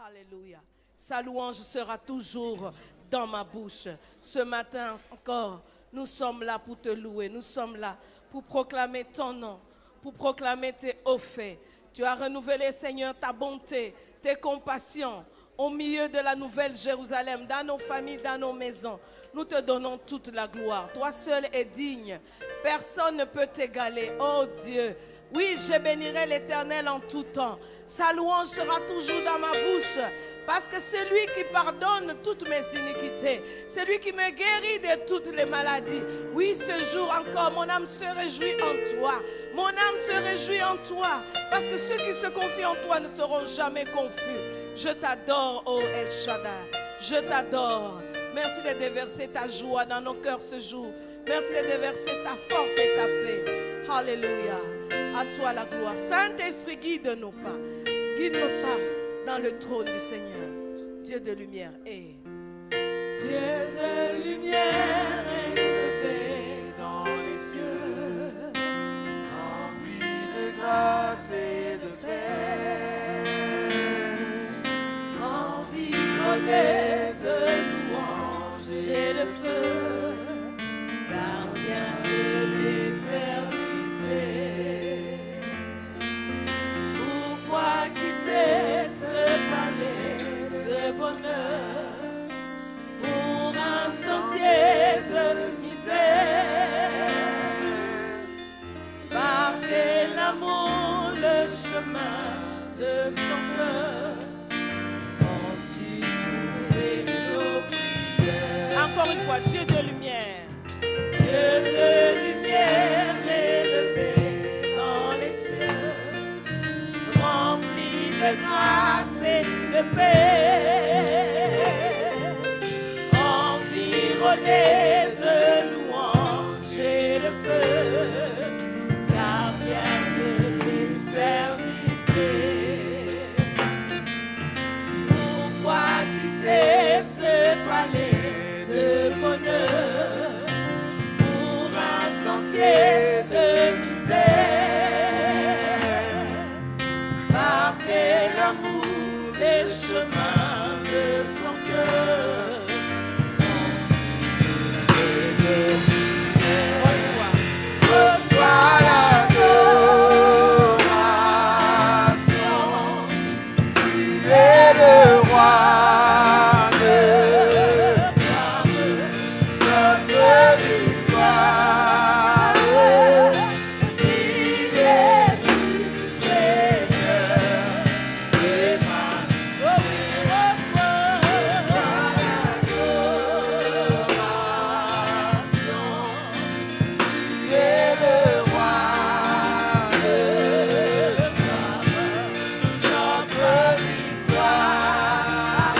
Alléluia. Sa louange sera toujours dans ma bouche. Ce matin encore, nous sommes là pour te louer. Nous sommes là pour proclamer ton nom, pour proclamer tes hauts faits. Tu as renouvelé, Seigneur, ta bonté, tes compassions au milieu de la nouvelle Jérusalem, dans nos familles, dans nos maisons. Nous te donnons toute la gloire. Toi seul es digne. Personne ne peut t'égaler. Oh Dieu, oui, je bénirai l'Éternel en tout temps. Sa louange sera toujours dans ma bouche. Parce que c'est lui qui pardonne toutes mes iniquités. C'est lui qui me guérit de toutes les maladies. Oui, ce jour encore, mon âme se réjouit en toi. Mon âme se réjouit en toi. Parce que ceux qui se confient en toi ne seront jamais confus. Je t'adore, oh El Shaddai. Je t'adore. Merci de déverser ta joie dans nos cœurs ce jour. Merci de déverser ta force et ta paix. Alléluia. À toi la gloire. Saint-Esprit, guide-nous pas. Guide-nous pas dans le trône du Seigneur. Dieu de lumière est. Dieu de lumière est élevé dans les cieux, rempli de grâce et de paix, environné de louanges et de feu, gardien de l'éternité. Pourquoi quitter ce palais de bonheur pour un sentier de misère? Par quel amour le chemin de ton cœur ont su trouver nos prières. Encore une fois, Dieu de lumière. Dieu de lumière élevé dans les cieux, rempli de grâce et de paix, environné de louanges et de feu, gardien de l'éternité. Pourquoi quitter ce palais de bonheur pour un sentier de misère? Par quel amour les chemins de ton cœur ont su trouver nos prières. Reçois l'adoration, tu es le roi de notre victoire. Il est du Seigneur et tu es le roi de notre victoire.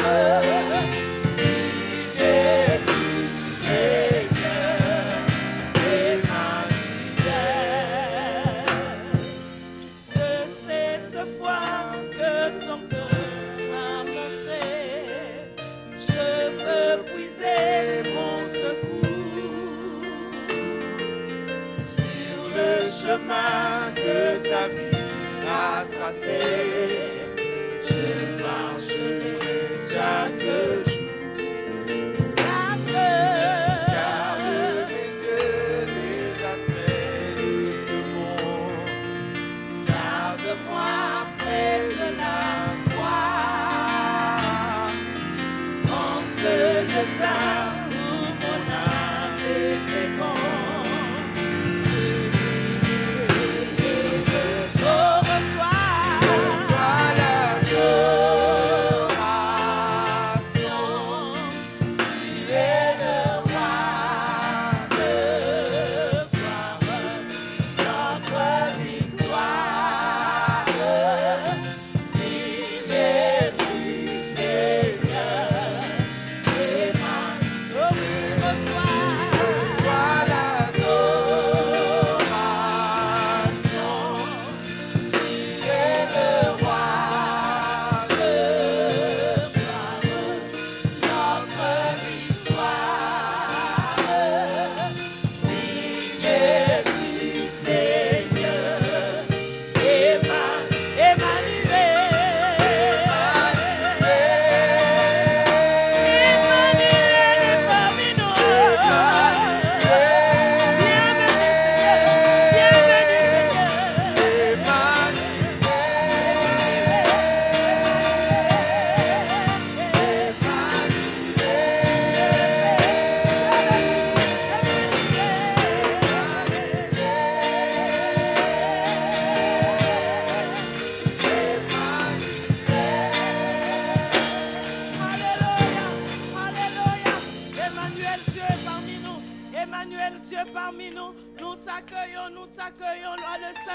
Il est du Seigneur et de cette foi que ton cœur m'a montré, je veux puiser mon secours sur le chemin que ta vie a tracé. Je marcherai chaque jour. Garde mes yeux des attraits de ce monde. Garde-moi près de la croix, en ce lieu saint où mon âme est féconde. Oh, reçois l'adoration,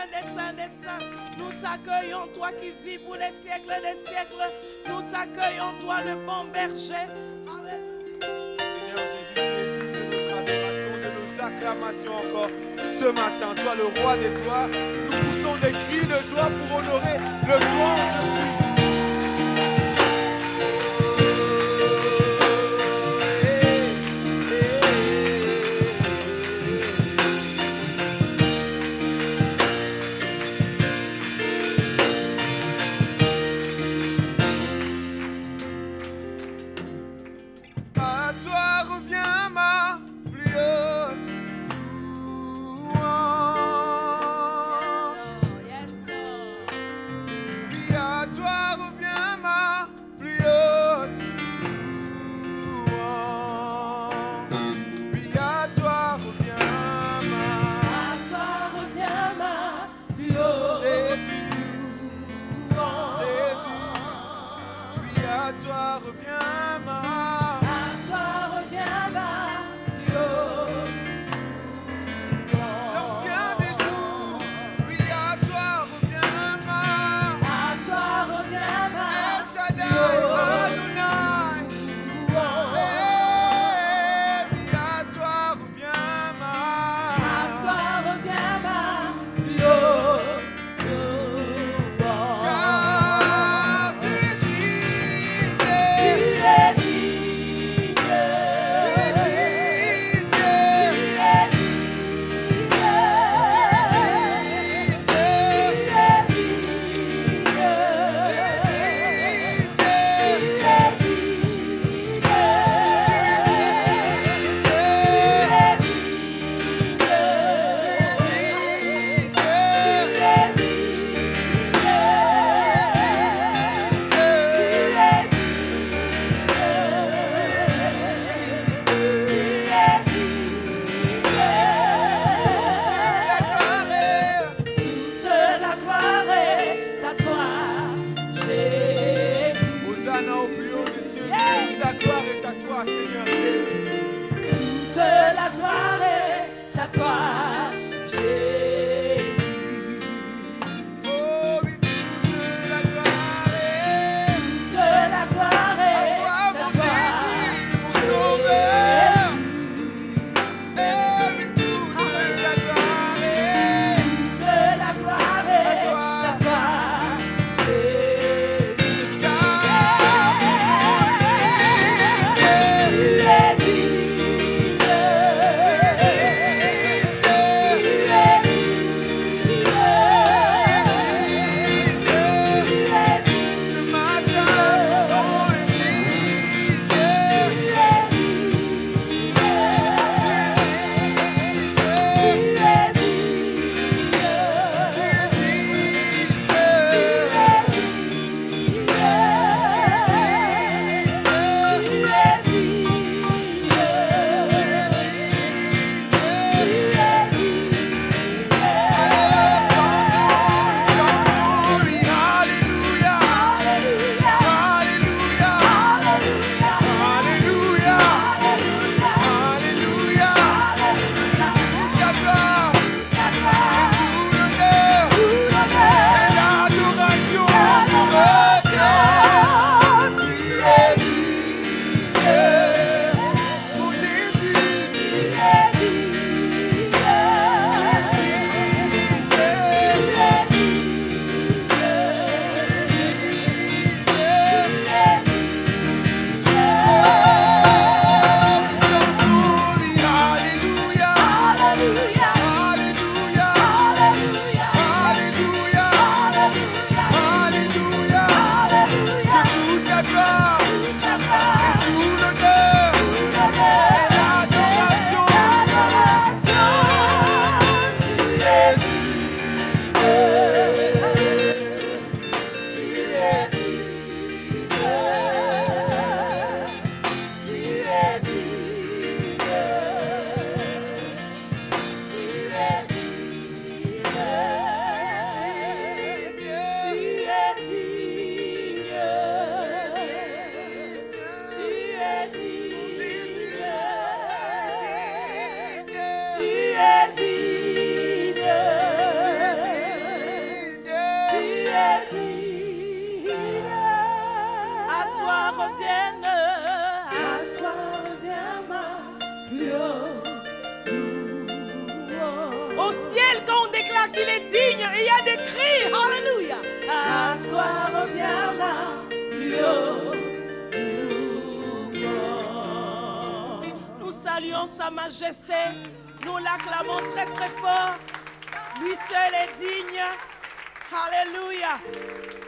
saints des saints des saints. Nous t'accueillons, toi qui vis pour les siècles des siècles. Nous t'accueillons, toi le bon berger. Seigneur Jésus, tu es digne de notre adoration, de nos acclamations encore ce matin. Toi, le roi des gloires, nous poussons des cris de joie pour honorer le grand je suis. Yeah. acclamons sa majesté. Nous l'acclamons très très fort. Lui seul est digne. Alléluia.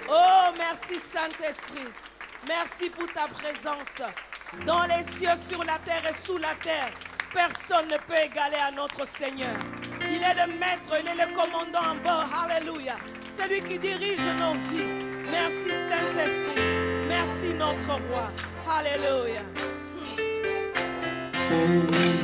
Oh, merci Saint-Esprit. Merci pour ta présence. Dans les cieux, sur la terre et sous la terre, personne ne peut égaler à notre Seigneur. Il est le maître, il est le commandant en bord. Alléluia. C'est lui qui dirige nos vies. Merci Saint-Esprit. Merci notre roi. Alléluia. Aucun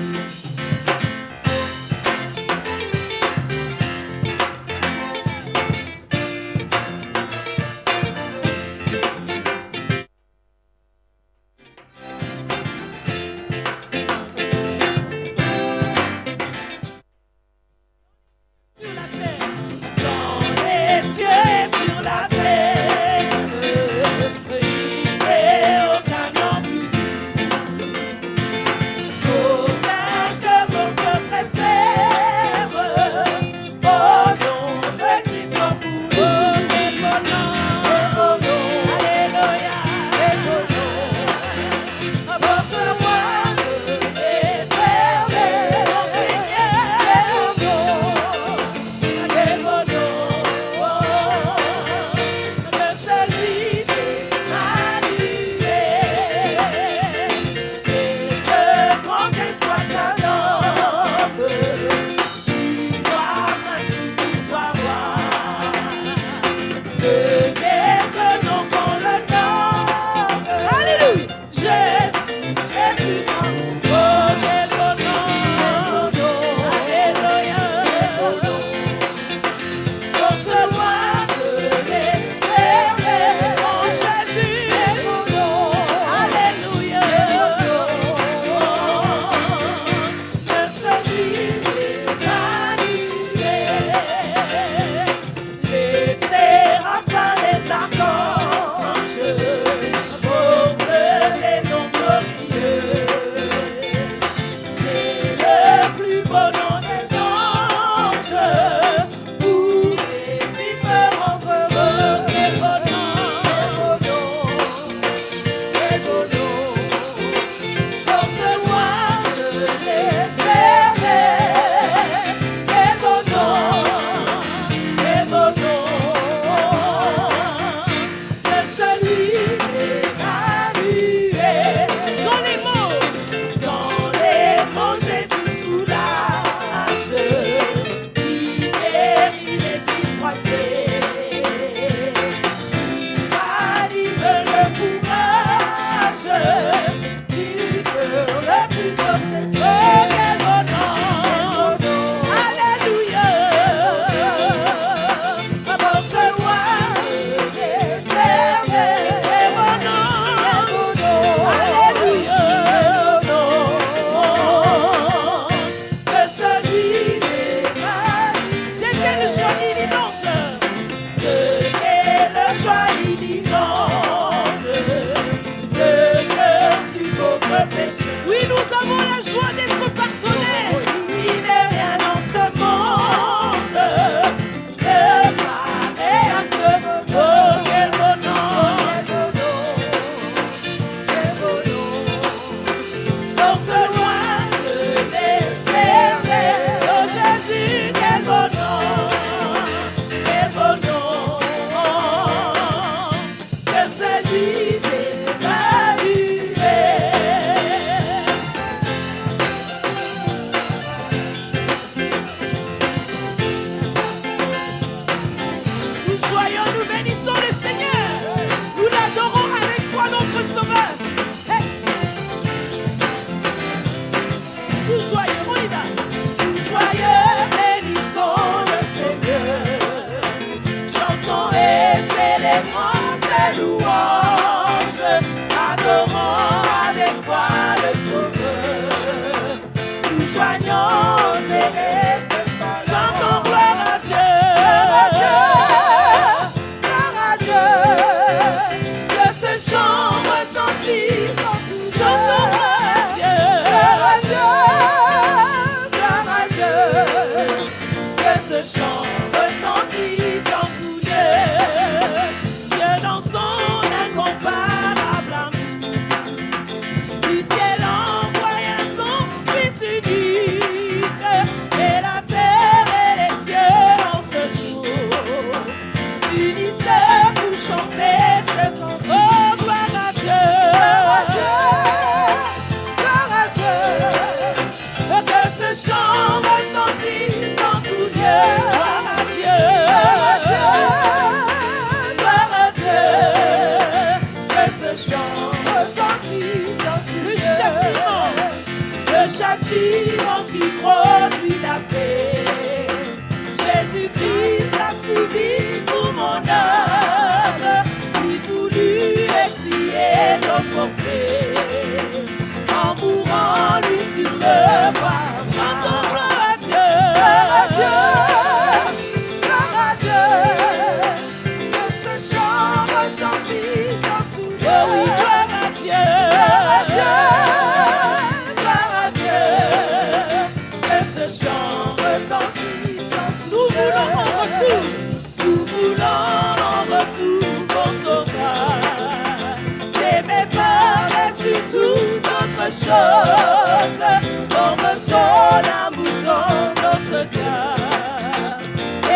choses, forme ton amour dans notre cœur.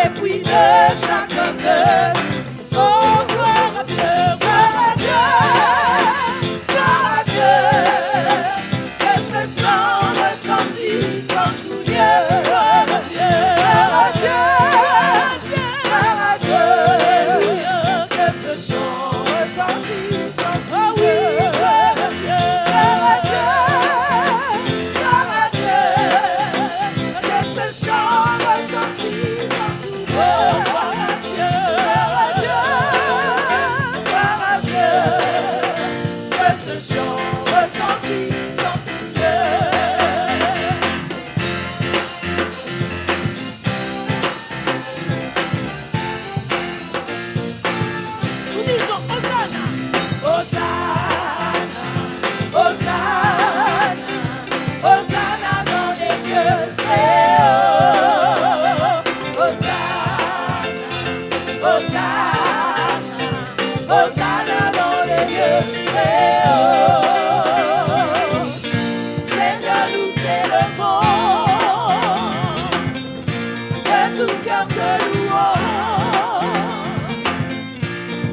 Et puis de chacun de nous, oh gloire à Dieu, gloire à Dieu, gloire à Dieu. Que ce chant retentisse en tout lieu, gloire à Dieu, gloire à Dieu, gloire à Dieu. Que ce chant retentisse en tout lieu, gloire à Dieu, gloire à Dieu, gloire à Dieu. Que ce chant retentisse en tout lieu, gloire à Dieu, gloire à Dieu, gloire à Dieu. Que ce chant retentisse en tout lieu. Nous disons Hosanna, Hosanna, Hosanna, Hosanna dans les lieux très hauts. Hosanna, Hosanna, Hosanna dans les lieux très hauts. Seigneur, nous t'élevons, que tout cœur te louons.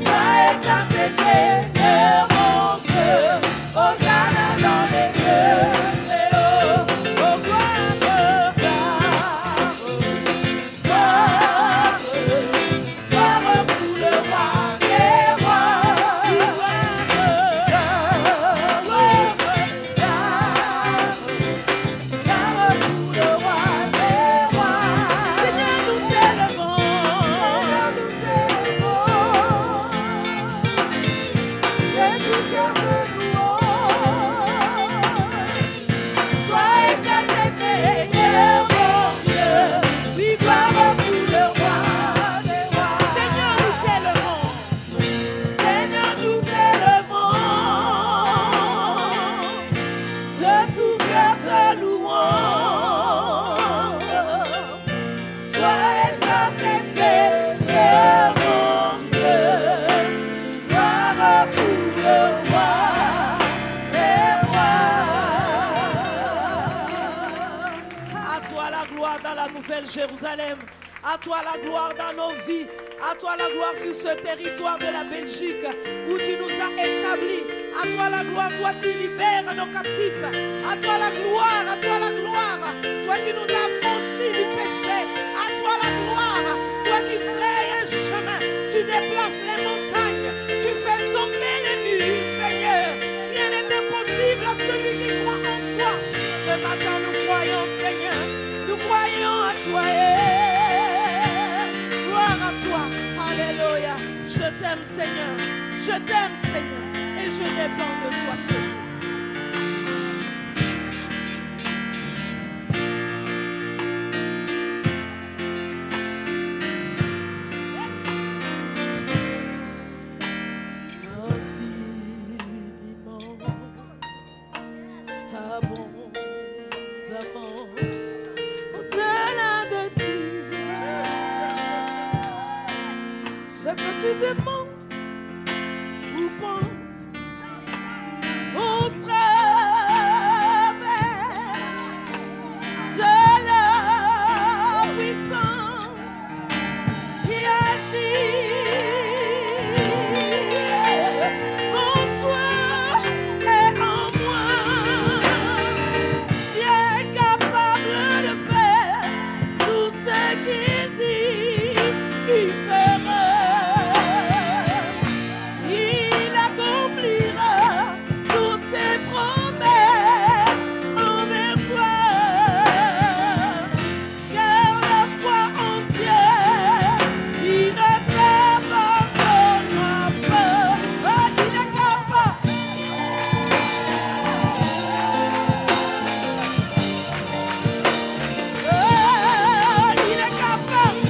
Sois exalté, Seigneur, mon Dieu. Hosanna dans les lieux très hauts. Oh, gloire, gloire, gloire, gloire pour le roi des rois. Gloire, gloire, gloire pour le roi des rois. Seigneur, nous t'élevons. Seigneur, nous t'élevons. Que tout cœur te loue. Sois exalté, Seigneur, mon Dieu. Oui, gloire pour le roi des rois. Seigneur, nous t'élevons. Seigneur, nous t'élevons. De tout cœur te louons. Sois exalté, Seigneur, mon Dieu. Gloire pour le roi des rois. À toi la gloire dans la nouvelle Jérusalem. À toi la gloire dans nos vies. À toi la gloire sur ce territoire de la Belgique où tu nous as établis. À toi la gloire, toi qui libères nos captifs. À toi la gloire, à toi la gloire. Toi qui nous as franchis du péché. À toi la gloire, toi qui frayes un chemin. Tu déplaces les montagnes. Tu fais tomber les murs, Seigneur. Rien n'est impossible à celui qui croit en toi. Ce matin, nous croyons, Seigneur. Nous croyons à toi. Gloire à toi. Alléluia. Je t'aime, Seigneur. Je t'aime, Seigneur. Et je dépends de toi ce jour. Infiniment, abondamment, au-delà de tout, ce que tu demandes ou penses au travers de la puissance qui agit en toi et en moi. Tu es capable de faire tout ce qu'il dit, il fera. Il accomplira toutes ses promesses envers toi. Car la foi en Dieu, il ne t'abandonnera pas. Oh, il est capable. Oh, il est capable.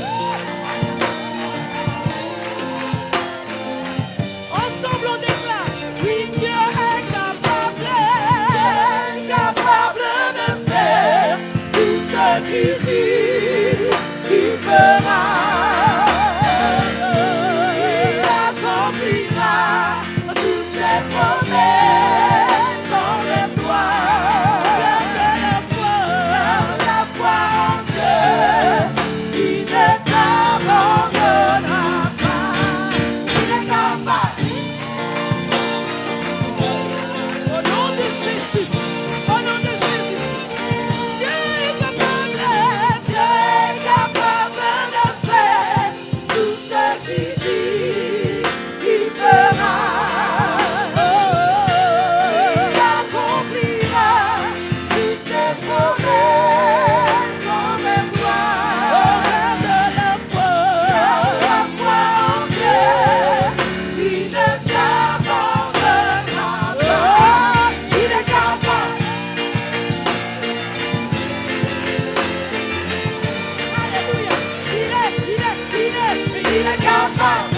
il est capable.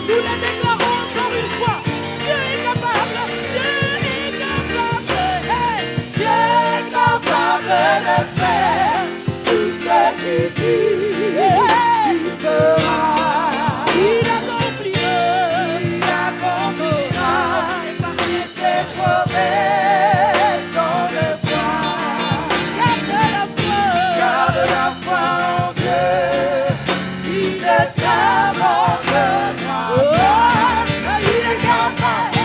Nous le déclarons encore une fois. Dieu est capable. Dieu est capable. Hey. Dieu est capable de faire tout ce qu'il dit. Hey. Il fera. Il accomplira. Il accomplira. Et ses promesses sont de toi. Garde la foi. Garde la foi en Dieu. Il ne t'abandonnera pas. Il est capable.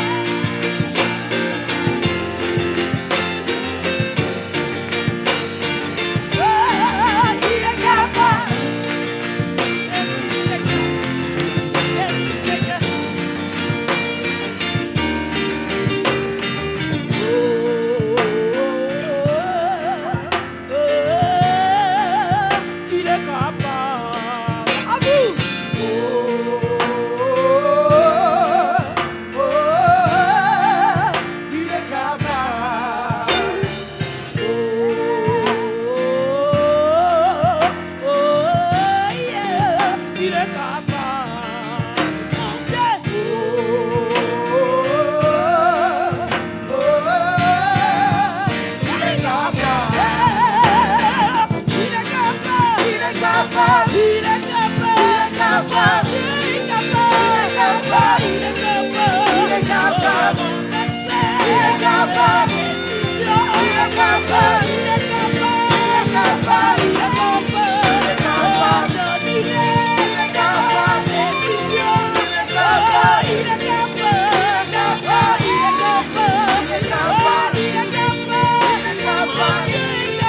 Il est capable. Merci Seigneur. Il est capable. À vous. Il est capable. Il est capable. Mon Dieu. Il est capable. Il est capable. Il est capable. Il est capable. Il est capable. Il est capable. Il est capable. Il est capable. Il est capable. Il est capable. Il est capable. Il est capable. Il est capable. Décision. Il est capable. Il est capable. Il est capable. Il est capable. Il est capable. Il est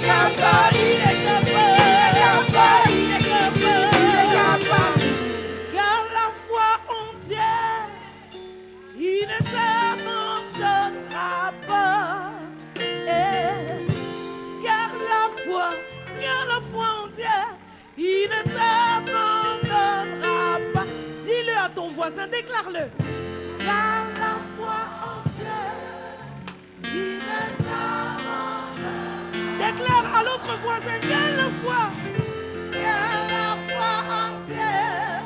capable. Il est capable. Il est capable. Il est capable. Garde la foi entière. Il ne t'abandonnera pas. Garde la foi entière. Il ne t'abandonnera pas. Dis-le à ton voisin, déclare-le. Garde la foi entière. Il ne t'abandonnera pas. Déclare à l'autre voisin, garde la foi. Garde la foi entière.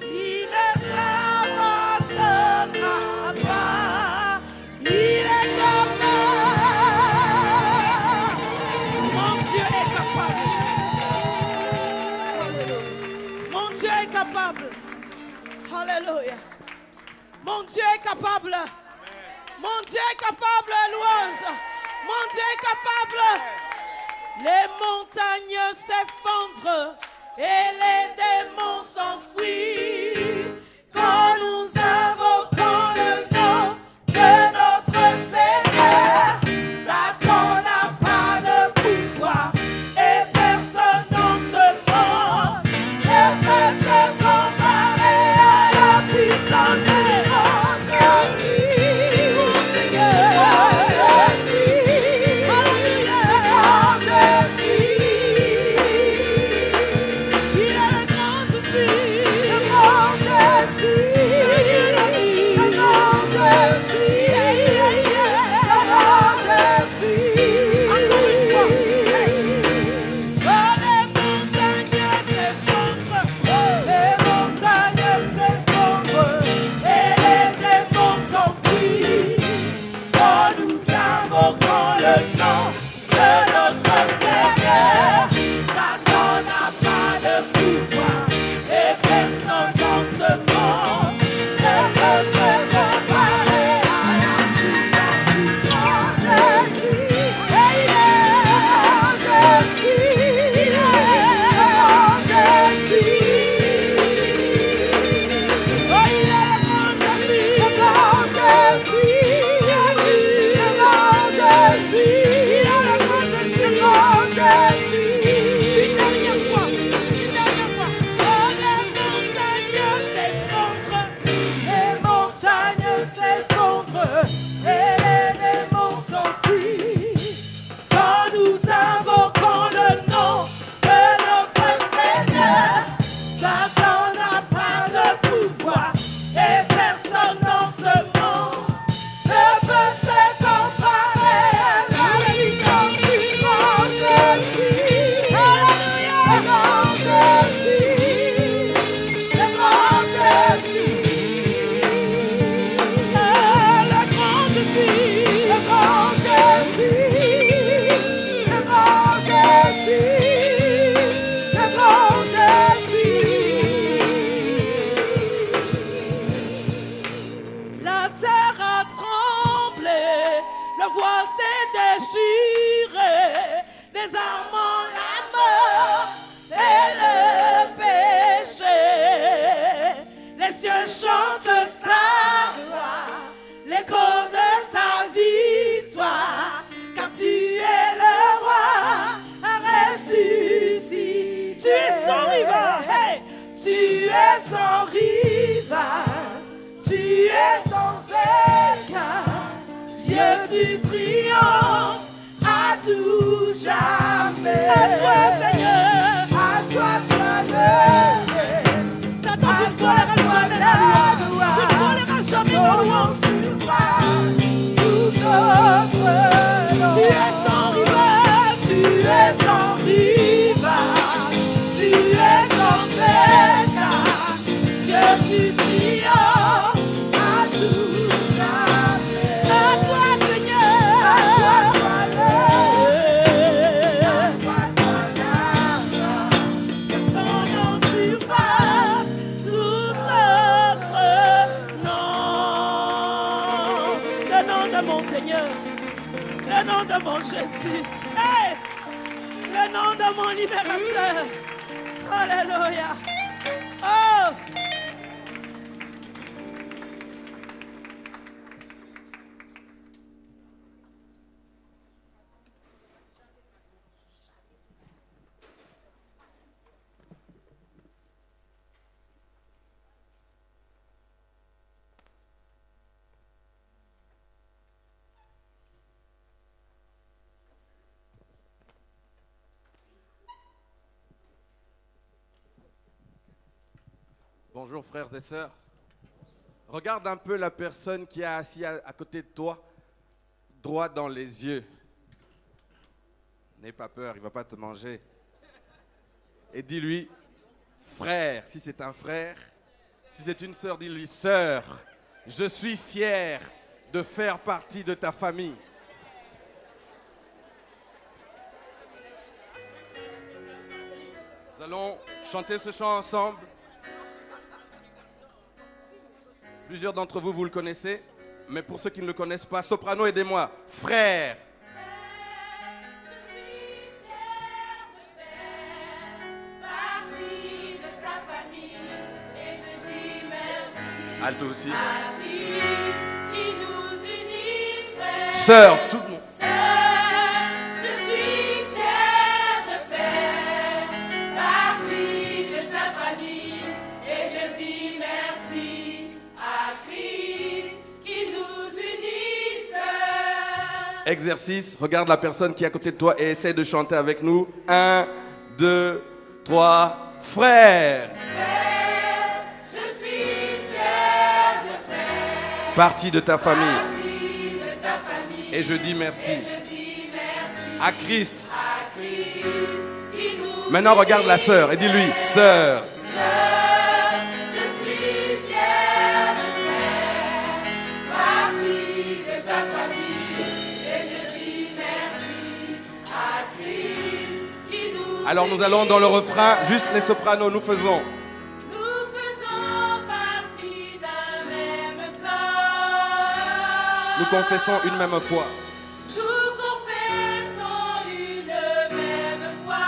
Il ne t'abandonnera pas. Il est capable. Mon Dieu est capable. Mon Dieu est capable. Alléluia. Mon Dieu est capable. Mon Dieu est capable, louange. Mon Dieu est capable. Les montagnes s'effondrent et les démons s'enfuient quand nous invoquons le nom de notre Seigneur. Satan n'a pas de pouvoir et personne dans ce monde ne peut se comparer à la puissance de mon Jésus, mon Seigneur. Jésus, alléluia, Jésus. Il est voile s'est déchiré, désarmant la mort et le péché. Les cieux chantent ta gloire, l'écho de ta victoire, car tu es le roi ressuscité. Tu es son rival, hey! Tu es son rival, tu es sans égal. Dieu du triomphe à tout jamais. À toi Seigneur, à toi soit le Satan, tu ne voleras jamais la gloire. Tu ne voleras jamais la louange. Tout autre nom. Tu es sans rival, tu es sans rival, tu es sans égal. Dieu du triomphe à tout jamais. À toi Seigneur, à toi soit l'honneur, à toi soit la gloire. Que ton nom surpasse tout autre nom. Le nom de mon Seigneur, le nom de mon Jésus, hey! Le nom de mon libérateur. Alléluia. Oh! Bonjour frères et sœurs. Regarde un peu la personne qui est assise à côté de toi, droit dans les yeux. N'aie pas peur, il ne va pas te manger. Et dis-lui, frère, si c'est un frère, si c'est une sœur, dis-lui, sœur, je suis fier de faire partie de ta famille. Nous allons chanter ce chant ensemble. Plusieurs d'entre vous, vous le connaissez, mais pour ceux qui ne le connaissent pas, soprano, aidez-moi. Frère. Alto aussi. Sœur, tout le monde. Exercice, regarde la personne qui est à côté de toi et essaie de chanter avec nous. 1, 2, 3, frère. Frère, je suis fier de faire Partie de ta famille. partie de ta famille. Et je dis merci. Et je dis merci À Christ. à Christ qui nous Maintenant regarde la sœur et dis-lui, sœur. Je suis fier de faire partie de ta famille. Et je dis merci à Christ qui nous Alors nous allons dans le refrain, juste les sopranos, nous faisons. Nous faisons partie d'un même corps. Nous confessons une même foi. Nous confessons une même foi.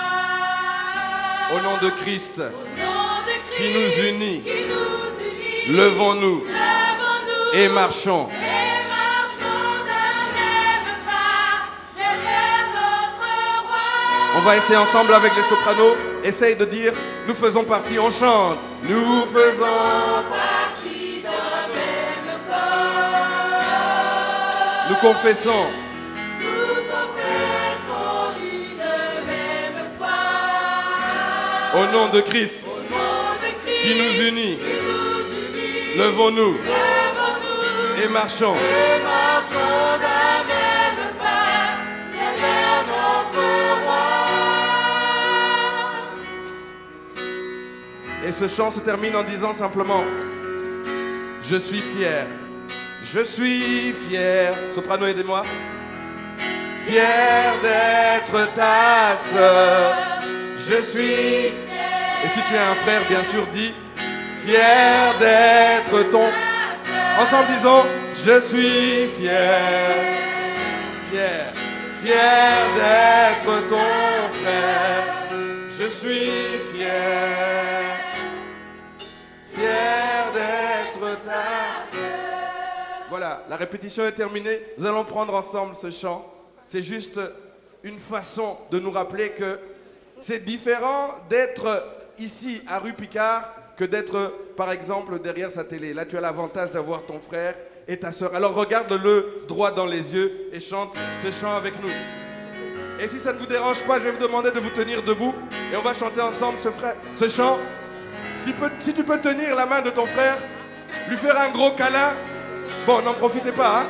Au nom de Christ, Au nom de Christ qui nous unit, qui nous unit. levons-nous Levons-nous et marchons. et marchons d'un même pas derrière notre roi. On va essayer ensemble avec les sopranos. Essaye de dire, nous faisons partie, on chante. Nous faisons, Partie d'un même corps. nous confessons. Nous confessons une même foi. Au nom de Christ, Au nom de Christ qui nous unit, qui nous unit. levons-nous Levons-nous et marchons. et marchons d'un même pas derrière notre roi. Et ce chant se termine en disant simplement, je suis fier, je suis fier. Soprano, aidez-moi. Fier d'être ta sœur, je suis. Et si tu es un frère, bien sûr, dis, fier d'être ton. Ensemble, disons, je suis fier. fier, fier d'être ton frère. Je suis fier, fier d'être ta frère. Voilà, la répétition est terminée. Nous allons prendre ensemble ce chant. C'est juste une façon de nous rappeler que c'est différent d'être ici à rue Picard que d'être, par exemple, derrière sa télé. Là, tu as l'avantage d'avoir ton frère et ta sœur. Alors regarde-le droit dans les yeux et chante ce chant avec nous. Et si ça ne vous dérange pas, je vais vous demander de vous tenir debout et on va chanter ensemble ce chant. Si tu peux tenir la main de ton frère, lui faire un gros câlin. Bon, n'en profitez pas, hein.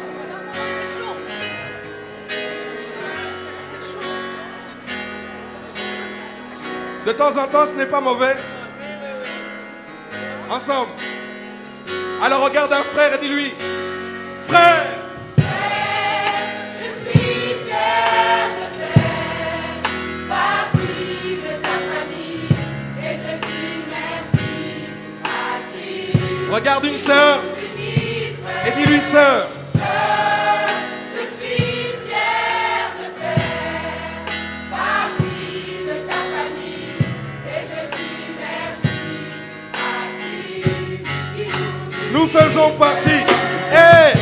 De temps en temps, ce n'est pas mauvais. Ensemble. Alors regarde un frère et dis-lui, frère. Je suis fier de faire partie de ta famille et je dis merci à Christ. Regarde une sœur et dis-lui sœur. Je suis fier de faire partie de ta famille et je dis merci à Christ qui Nous faisons partie. Hey!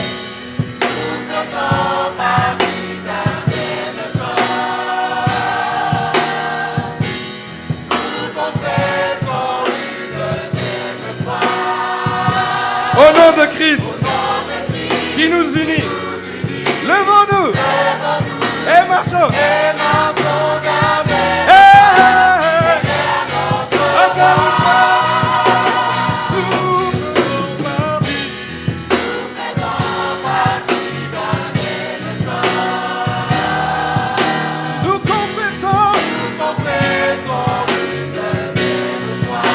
nous faisons partie d'un même corps. Nous confessons une même foi. Au nom de Christ qui nous unit, levons-nous et marchons. Et marchons d'un même Hey! corps. Encore une fois. Nous faisons partie. Nous faisons partie d'un même corps. Nous confessons Nous confessons une même foi.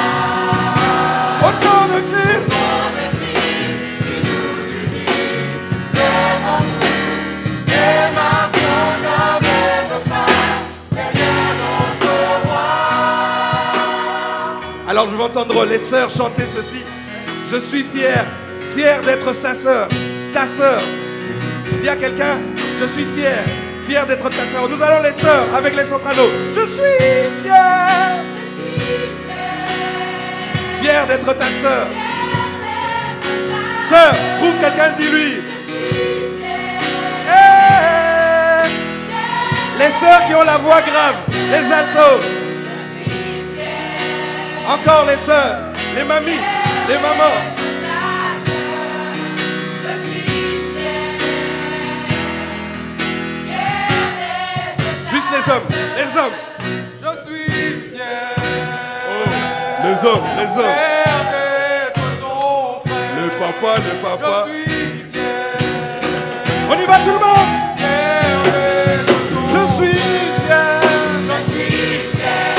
au nom de Christ. Au nom de Christ qui nous unit, levons-nous et marchons d'un même pas derrière notre roi. Alors je vais entendre les sœurs chanter ceci. Je suis fier, fier d'être sa sœur, ta sœur. Dis à quelqu'un, je suis fier, fier d'être ta sœur. Nous allons les sœurs avec les sopranos. Je suis fier, fier d'être ta sœur. Sœur, trouve quelqu'un, dis-lui. Hey! Les sœurs qui ont la voix grave, les altos. Encore les sœurs, les mamies, les mamans. Juste les hommes, les hommes. Je suis fier. Oh, les hommes, les hommes. Fier d'être ton frère. Le papa, le papa. Je suis fier. On y va tout le monde. Fier d'être ton Je suis fier. Je suis fier.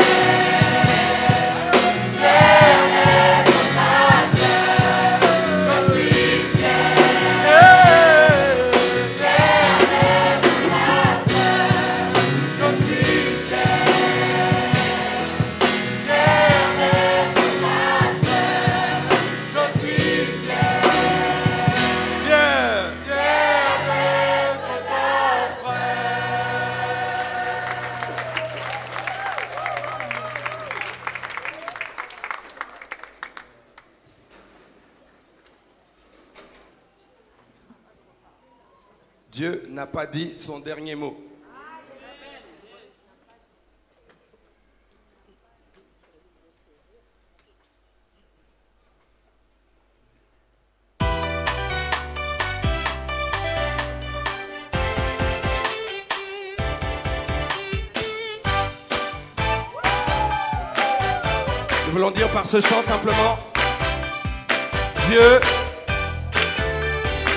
Dieu n'a pas dit son dernier mot. Nous voulons dire par ce chant simplement, Dieu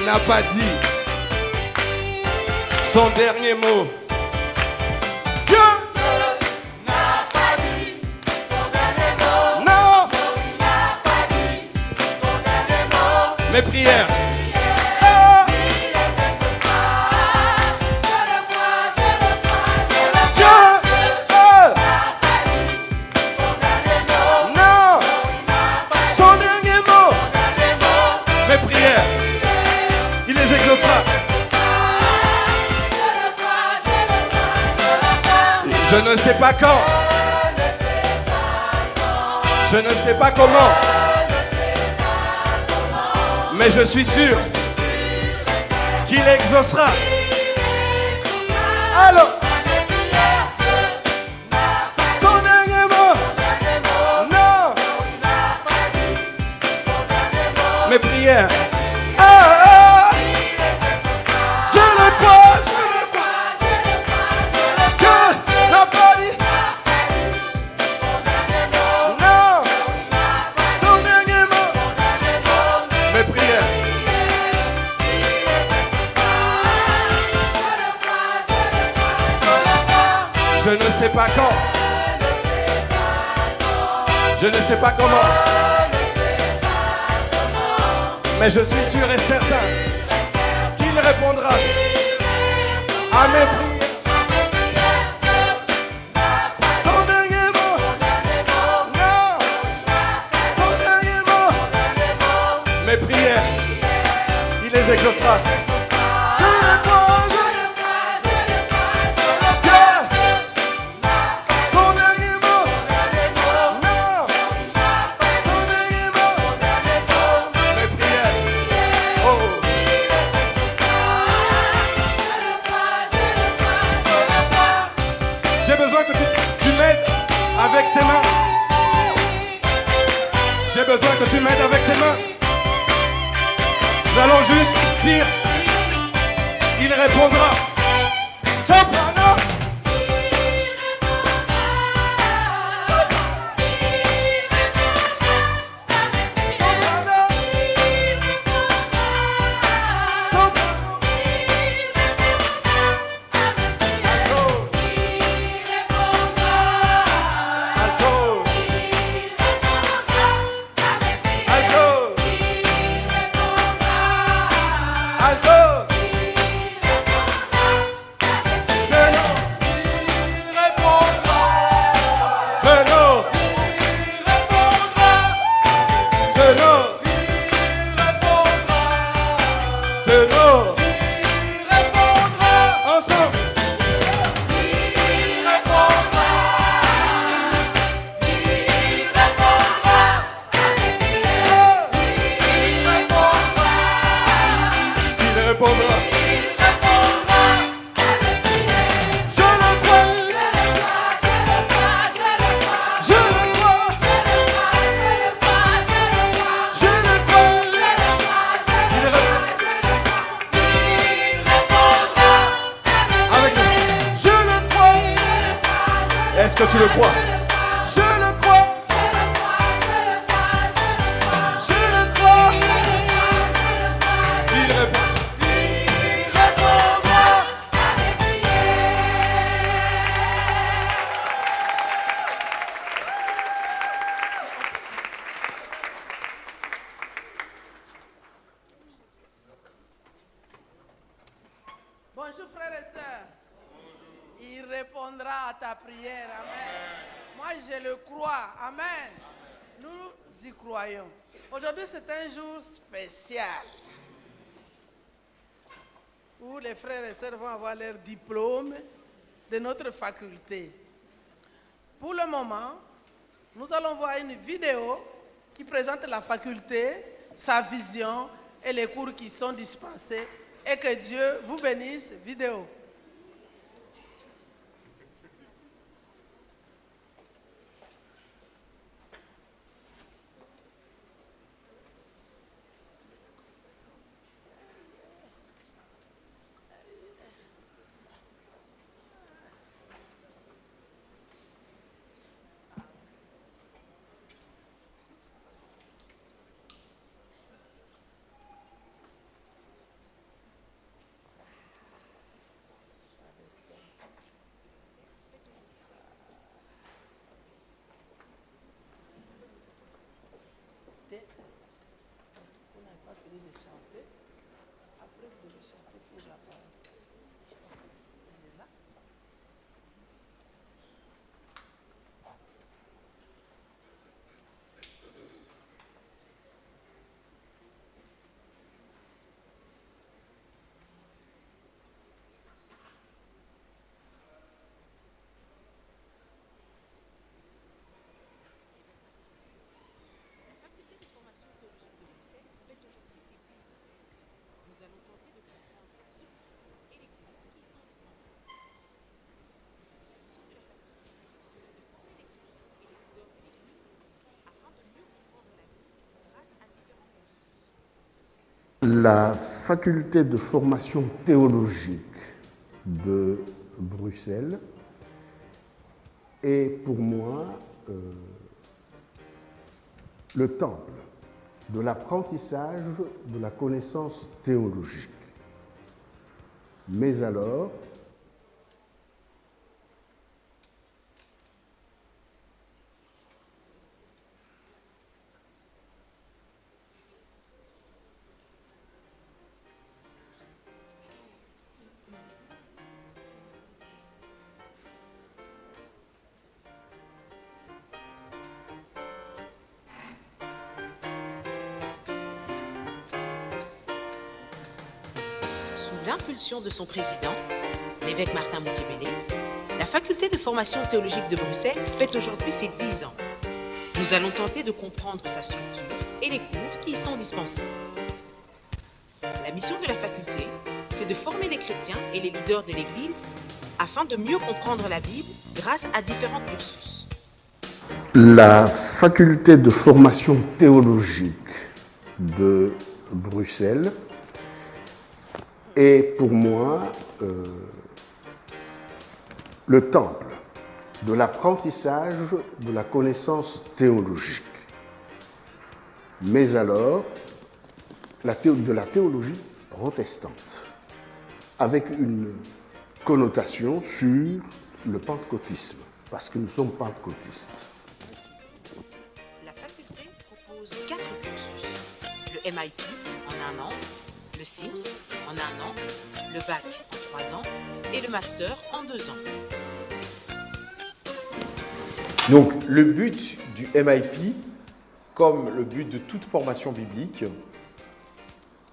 n'a pas dit son dernier mot. Dieu N'a pas dit son dernier mot. non, Il n'a pas dit son dernier mot. mes prières. Il Ah, les exaucera. Je le crois, je le crois, je le Dieu crois. N'a pas dit son dernier mot. non, Il n'a pas dit son dernier mot. son dernier mot. Mes prières, il les exaucera. Je le crois, sais pas quand. Je ne sais pas comment. Mais je suis sûr qu'il exaucera. Allô? Son dernier mot. Non. Mes prières. Je le crois. Que n'a pas dit. Non. Son dernier mot. Mes prières. Je ne sais pas quand. Je ne sais pas comment. Mais je suis sûr et certain qu'il répondra à mes prières. Son dernier mot. Non. Son dernier mot. Mes prières. Il les exaucera. Je le crois. Son dernier mot. Non. Son dernier mot. Mes prières. Oh. J'ai besoin que tu m'aides avec tes mains. J'ai besoin que tu m'aides avec tes mains. Nous allons juste dire, il répondra. Soprano. Est-ce que tu le crois? Je le crois. Je le crois. Il répond. Bonjour frères et sœurs. Il répondra à ta prière. Amen. Moi, je le crois. Amen. Nous y croyons. Aujourd'hui, c'est un jour spécial où les frères et sœurs vont avoir leur diplôme de notre faculté. Pour le moment, nous allons voir une vidéo qui présente la faculté, sa vision et les cours qui sont dispensés. Et que Dieu vous bénisse. Vidéo. Vous n'avez pas fini de chanter. Après, vous devez chanter pour la parole. Elle est là. La faculté de formation théologique de Bruxelles est pour moi le temple de l'apprentissage de la connaissance théologique. Mais alors, Sous l'impulsion de son président, l'évêque Martin Montebellé, la faculté de formation théologique de Bruxelles fête aujourd'hui ses 10 ans. Nous allons tenter de comprendre sa structure et les cours qui y sont dispensés. La mission de la faculté, c'est de former les chrétiens et les leaders de l'Église afin de mieux comprendre la Bible grâce à différents cursus. La faculté de formation théologique de Bruxelles est pour moi le temple de l'apprentissage de la connaissance théologique. Mais alors, de la théologie protestante, avec une connotation sur le pentecôtisme, parce que nous sommes pentecôtistes. La faculté propose 4 cursus. Le MIP en 1 an, le SIMS en 1 an, le bac en 3 ans et le master en 2 ans. Donc le but du MIP, comme le but de toute formation biblique,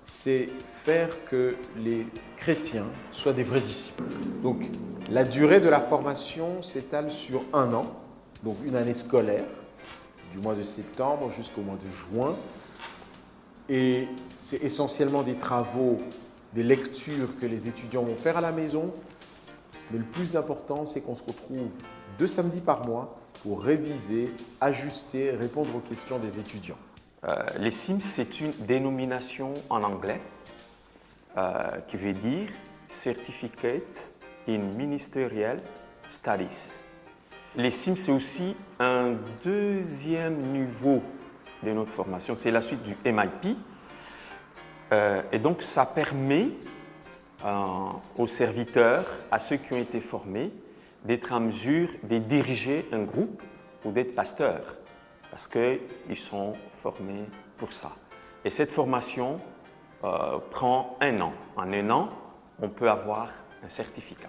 c'est faire que les chrétiens soient des vrais disciples. Donc la durée de la formation s'étale sur 1 an, donc une année scolaire, du mois de septembre jusqu'au mois de juin. Et c'est essentiellement des travaux, des lectures que les étudiants vont faire à la maison. Mais le plus important, c'est qu'on se retrouve 2 samedis par mois pour réviser, ajuster, répondre aux questions des étudiants. Les SIMS, c'est une dénomination en anglais qui veut dire Certificate in Ministerial Studies. Les SIMS, c'est aussi un 2e niveau de notre formation, c'est la suite du MIP. Et donc, ça permet aux serviteurs, à ceux qui ont été formés, d'être en mesure de diriger un groupe ou d'être pasteurs, parce qu'ils sont formés pour ça. Et cette formation prend 1 an. En 1 an, on peut avoir un certificat.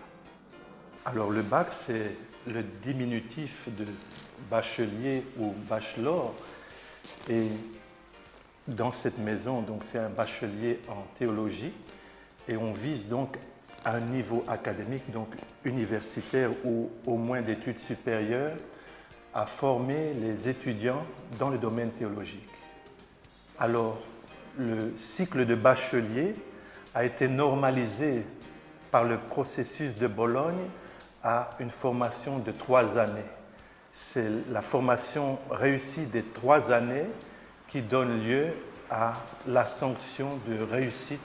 Alors le bac, c'est le diminutif de bachelier ou bachelor. Et dans cette maison, donc c'est un bachelier en théologie. Et on vise donc un niveau académique, donc universitaire ou au moins d'études supérieures, à former les étudiants dans le domaine théologique. Alors, le cycle de bachelier a été normalisé par le processus de Bologne à une formation de 3 années. C'est la formation réussie des 3 années qui donne lieu à la sanction de réussite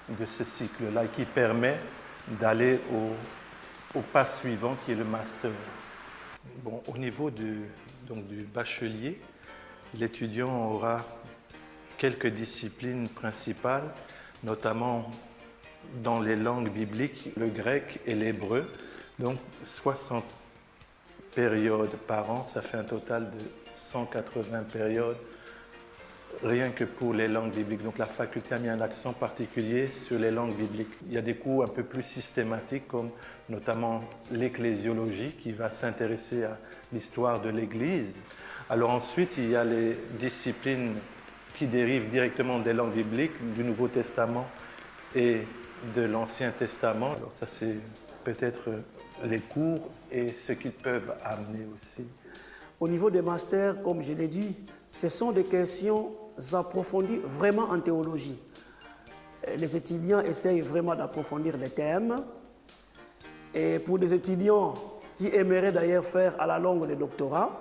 de ce cycle-là et qui permet d'aller au pas suivant qui est le master. Bon, au niveau du bachelier, l'étudiant aura quelques disciplines principales, notamment dans les langues bibliques, le grec et l'hébreu. Donc 60 périodes par an, ça fait un total de 180 périodes, rien que pour les langues bibliques. Donc la faculté a mis un accent particulier sur les langues bibliques. Il y a des cours un peu plus systématiques, comme notamment l'ecclésiologie, qui va s'intéresser à l'histoire de l'Église. Alors ensuite, il y a les disciplines qui dérivent directement des langues bibliques, du Nouveau Testament et de l'Ancien Testament. Alors ça, c'est peut-être les cours et ce qu'ils peuvent amener aussi. Au niveau des masters, comme je l'ai dit, ce sont des questions approfondies vraiment en théologie. Les étudiants essayent vraiment d'approfondir les thèmes. Et pour des étudiants qui aimeraient d'ailleurs faire à la longue le doctorat,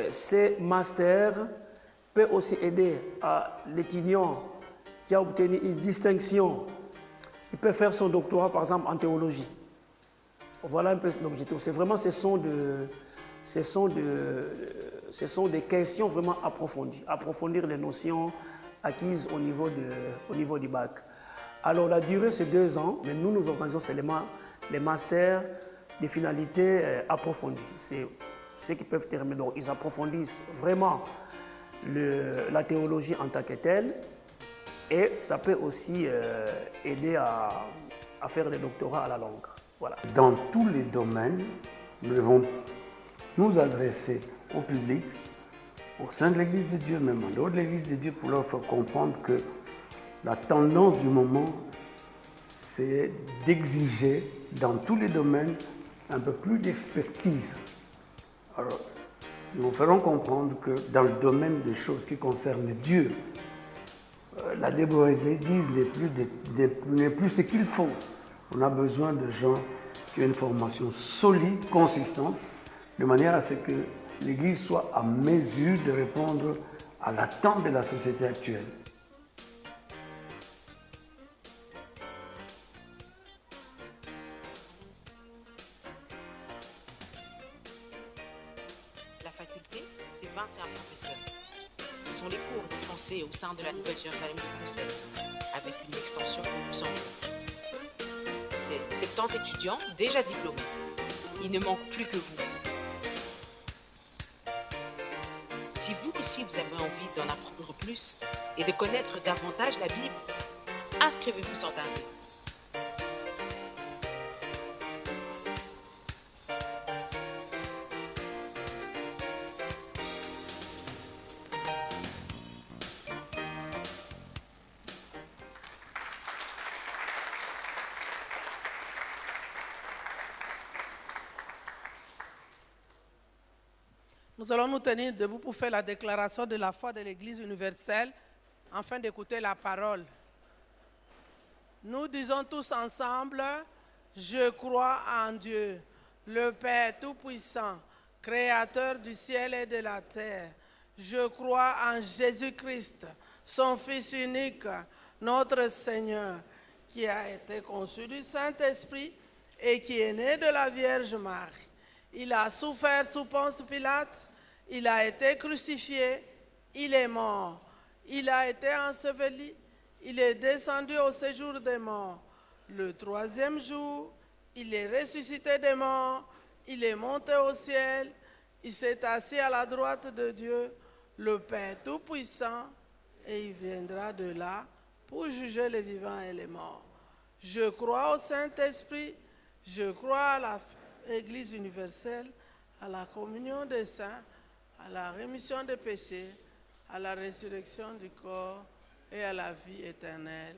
ces masters peuvent aussi aider à l'étudiant qui a obtenu une distinction, il peut faire son doctorat, par exemple, en théologie. Voilà un peu l'objectif. C'est vraiment, ce sont des questions vraiment approfondies. Approfondir les notions acquises au niveau du bac. Alors, la durée, c'est 2 ans, mais nous organisons seulement les masters des finalités approfondies. C'est ceux qui peuvent terminer. Donc, ils approfondissent vraiment la théologie en tant que telle, et ça peut aussi aider à faire des doctorats à la longue. Voilà. Dans tous les domaines, nous devons nous adresser au public, au sein de l'Église de Dieu, même en dehors de l'Église de Dieu, pour leur faire comprendre que la tendance du moment, c'est d'exiger dans tous les domaines un peu plus d'expertise. Alors, nous ferons comprendre que dans le domaine des choses qui concernent Dieu, la débrouille de l'Église n'est plus ce qu'il faut. On a besoin de gens qui ont une formation solide, consistante, de manière à ce que l'Église soit à mesure de répondre à l'attente de la société actuelle. La faculté, c'est 21 professeurs. Ce sont les cours dispensés au sein de la Nouvelle Jérusalem de Bruxelles, avec une extension au Luxembourg. C'est 70 étudiants déjà diplômés. Il ne manque plus que vous. Si vous aussi vous avez envie d'en apprendre plus et de connaître davantage la Bible, inscrivez-vous sans tarder. Nous allons nous tenir debout pour faire la déclaration de la foi de l'Église universelle, afin d'écouter la parole. Nous disons tous ensemble, je crois en Dieu, le Père Tout-Puissant, Créateur du ciel et de la terre. Je crois en Jésus-Christ, son Fils unique, notre Seigneur, qui a été conçu du Saint-Esprit et qui est né de la Vierge Marie. Il a souffert sous Ponce Pilate, il a été crucifié, il est mort, il a été enseveli, il est descendu au séjour des morts. Le 3e jour, il est ressuscité des morts, il est monté au ciel, il s'est assis à la droite de Dieu, le Père Tout-Puissant, et il viendra de là pour juger les vivants et les morts. Je crois au Saint-Esprit, je crois à l'Église universelle, à la communion des saints, à la rémission des péchés, à la résurrection du corps et à la vie éternelle.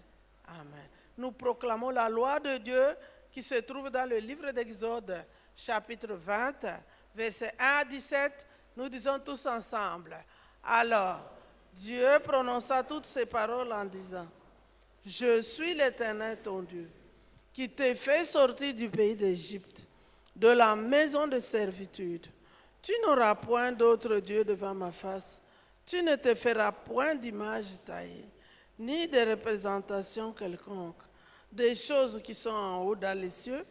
Amen. Nous proclamons la loi de Dieu qui se trouve dans le livre d'Exode, chapitre 20, versets 1 à 17. Nous disons tous ensemble. Alors, Dieu prononça toutes ces paroles en disant, « Je suis l'Éternel ton Dieu, qui t'ai fait sortir du pays d'Égypte, de la maison de servitude. Tu n'auras point d'autre Dieu devant ma face. Tu ne te feras point d'image taillée, ni de représentation quelconque, des choses qui sont en haut dans les cieux,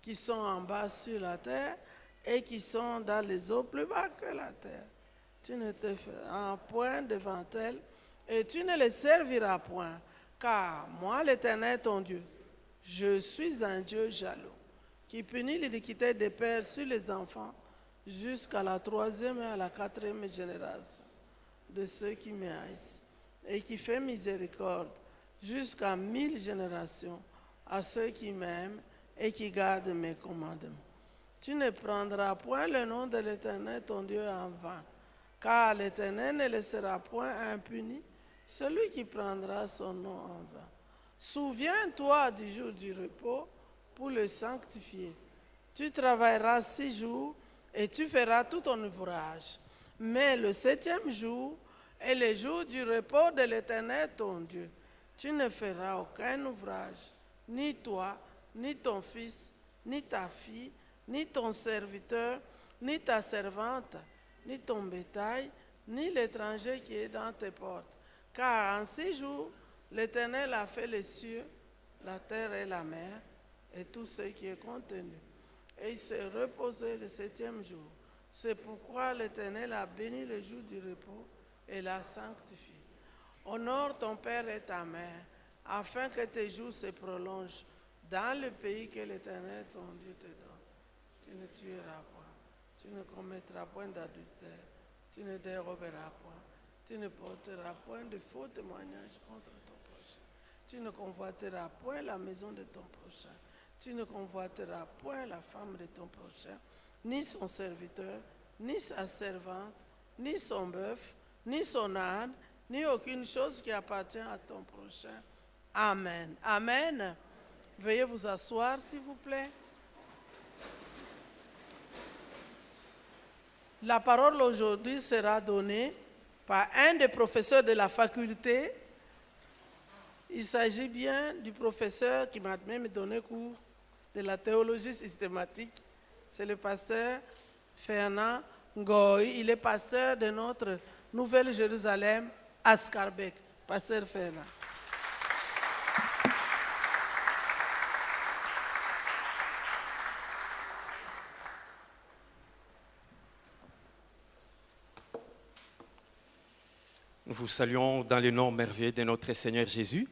qui sont en bas sur la terre, et qui sont dans les eaux plus bas que la terre. Tu ne te feras point devant elles, et tu ne les serviras point, car moi, l'Éternel ton Dieu, je suis un Dieu jaloux, qui punit l'iniquité des pères sur les enfants, jusqu'à la 3e et à la 4e génération de ceux qui me haïssent, et qui fait miséricorde jusqu'à 1000 générations à ceux qui m'aiment et qui gardent mes commandements. Tu ne prendras point le nom de l'Éternel ton Dieu en vain, car l'Éternel ne laissera point impuni celui qui prendra son nom en vain. Souviens-toi du jour du repos pour le sanctifier. Tu travailleras 6 jours et tu feras tout ton ouvrage. Mais le 7e jour est le jour du repos de l'Éternel ton Dieu. Tu ne feras aucun ouvrage, ni toi, ni ton fils, ni ta fille, ni ton serviteur, ni ta servante, ni ton bétail, ni l'étranger qui est dans tes portes. Car en 6 jours, L'Éternel a fait les cieux, la terre et la mer, et tout ce qui est contenu. Et il s'est reposé le 7e jour. C'est pourquoi l'Éternel a béni le jour du repos et l'a sanctifié. Honore ton père et ta mère, afin que tes jours se prolongent dans le pays que l'Éternel ton Dieu te donne. Tu ne tueras point, tu ne commettras point d'adultère, tu ne déroberas point, tu ne porteras point de faux témoignages contre ton prochain. Tu ne convoiteras point la maison de ton prochain. Tu ne convoiteras point la femme de ton prochain, ni son serviteur, ni sa servante, ni son bœuf, ni son âne, ni aucune chose qui appartient à ton prochain. Amen. Amen. Veuillez vous asseoir, s'il vous plaît. La parole aujourd'hui sera donnée par un des professeurs de la faculté. Il s'agit bien du professeur qui m'a même donné cours de la théologie systématique. C'est le pasteur Fernand Ngoï. Il est pasteur de notre Nouvelle-Jérusalem à Scarbeck. Pasteur Fernand. Nous vous saluons dans le nom merveilleux de notre Seigneur Jésus.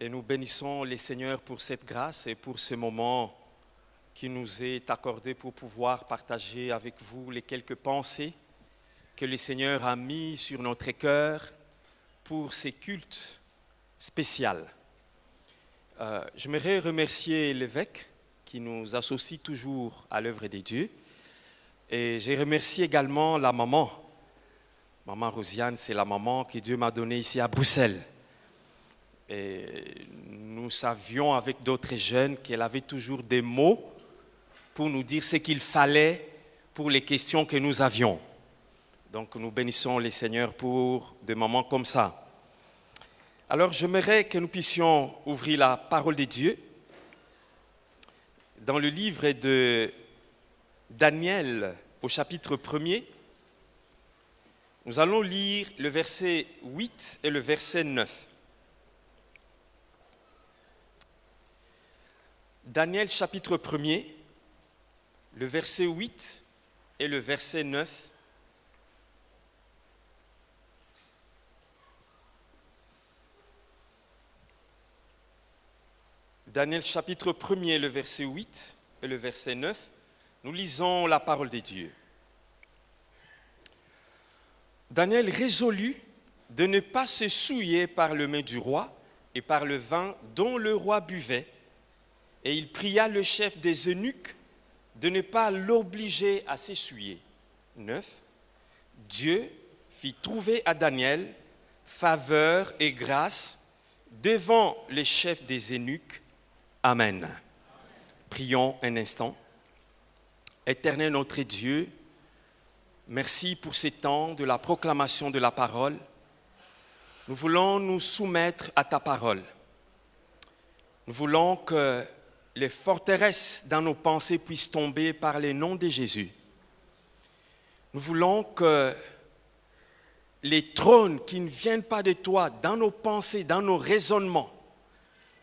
Et nous bénissons les Seigneurs pour cette grâce et pour ce moment qui nous est accordé pour pouvoir partager avec vous les quelques pensées que le Seigneur a mis sur notre cœur pour ces cultes spéciaux. J'aimerais remercier l'évêque qui nous associe toujours à l'œuvre de Dieu. Et je remercie également la maman. Maman Rosiane, c'est la maman que Dieu m'a donnée ici à Bruxelles. Et nous savions avec d'autres jeunes qu'elle avait toujours des mots pour nous dire ce qu'il fallait pour les questions que nous avions. Donc nous bénissons les Seigneurs pour des moments comme ça. Alors j'aimerais que nous puissions ouvrir la parole de Dieu dans le livre de Daniel au chapitre 1er. Nous allons lire le verset 8 et le verset 9. Daniel chapitre 1er, le verset 8 et le verset 9. Daniel chapitre 1er, le verset 8 et le verset 9. Nous lisons la parole de Dieu. Daniel résolut de ne pas se souiller par le mets du roi et par le vin dont le roi buvait, et il pria le chef des eunuques de ne pas l'obliger à s'essuyer. 9. Dieu fit trouver à Daniel faveur et grâce devant les chefs des eunuques. Amen. Prions un instant. Éternel notre Dieu, merci pour ce temps de la proclamation de la parole. Nous voulons nous soumettre à ta parole. Nous voulons que les forteresses dans nos pensées puissent tomber par le nom de Jésus. Nous voulons que les trônes qui ne viennent pas de toi dans nos pensées, dans nos raisonnements,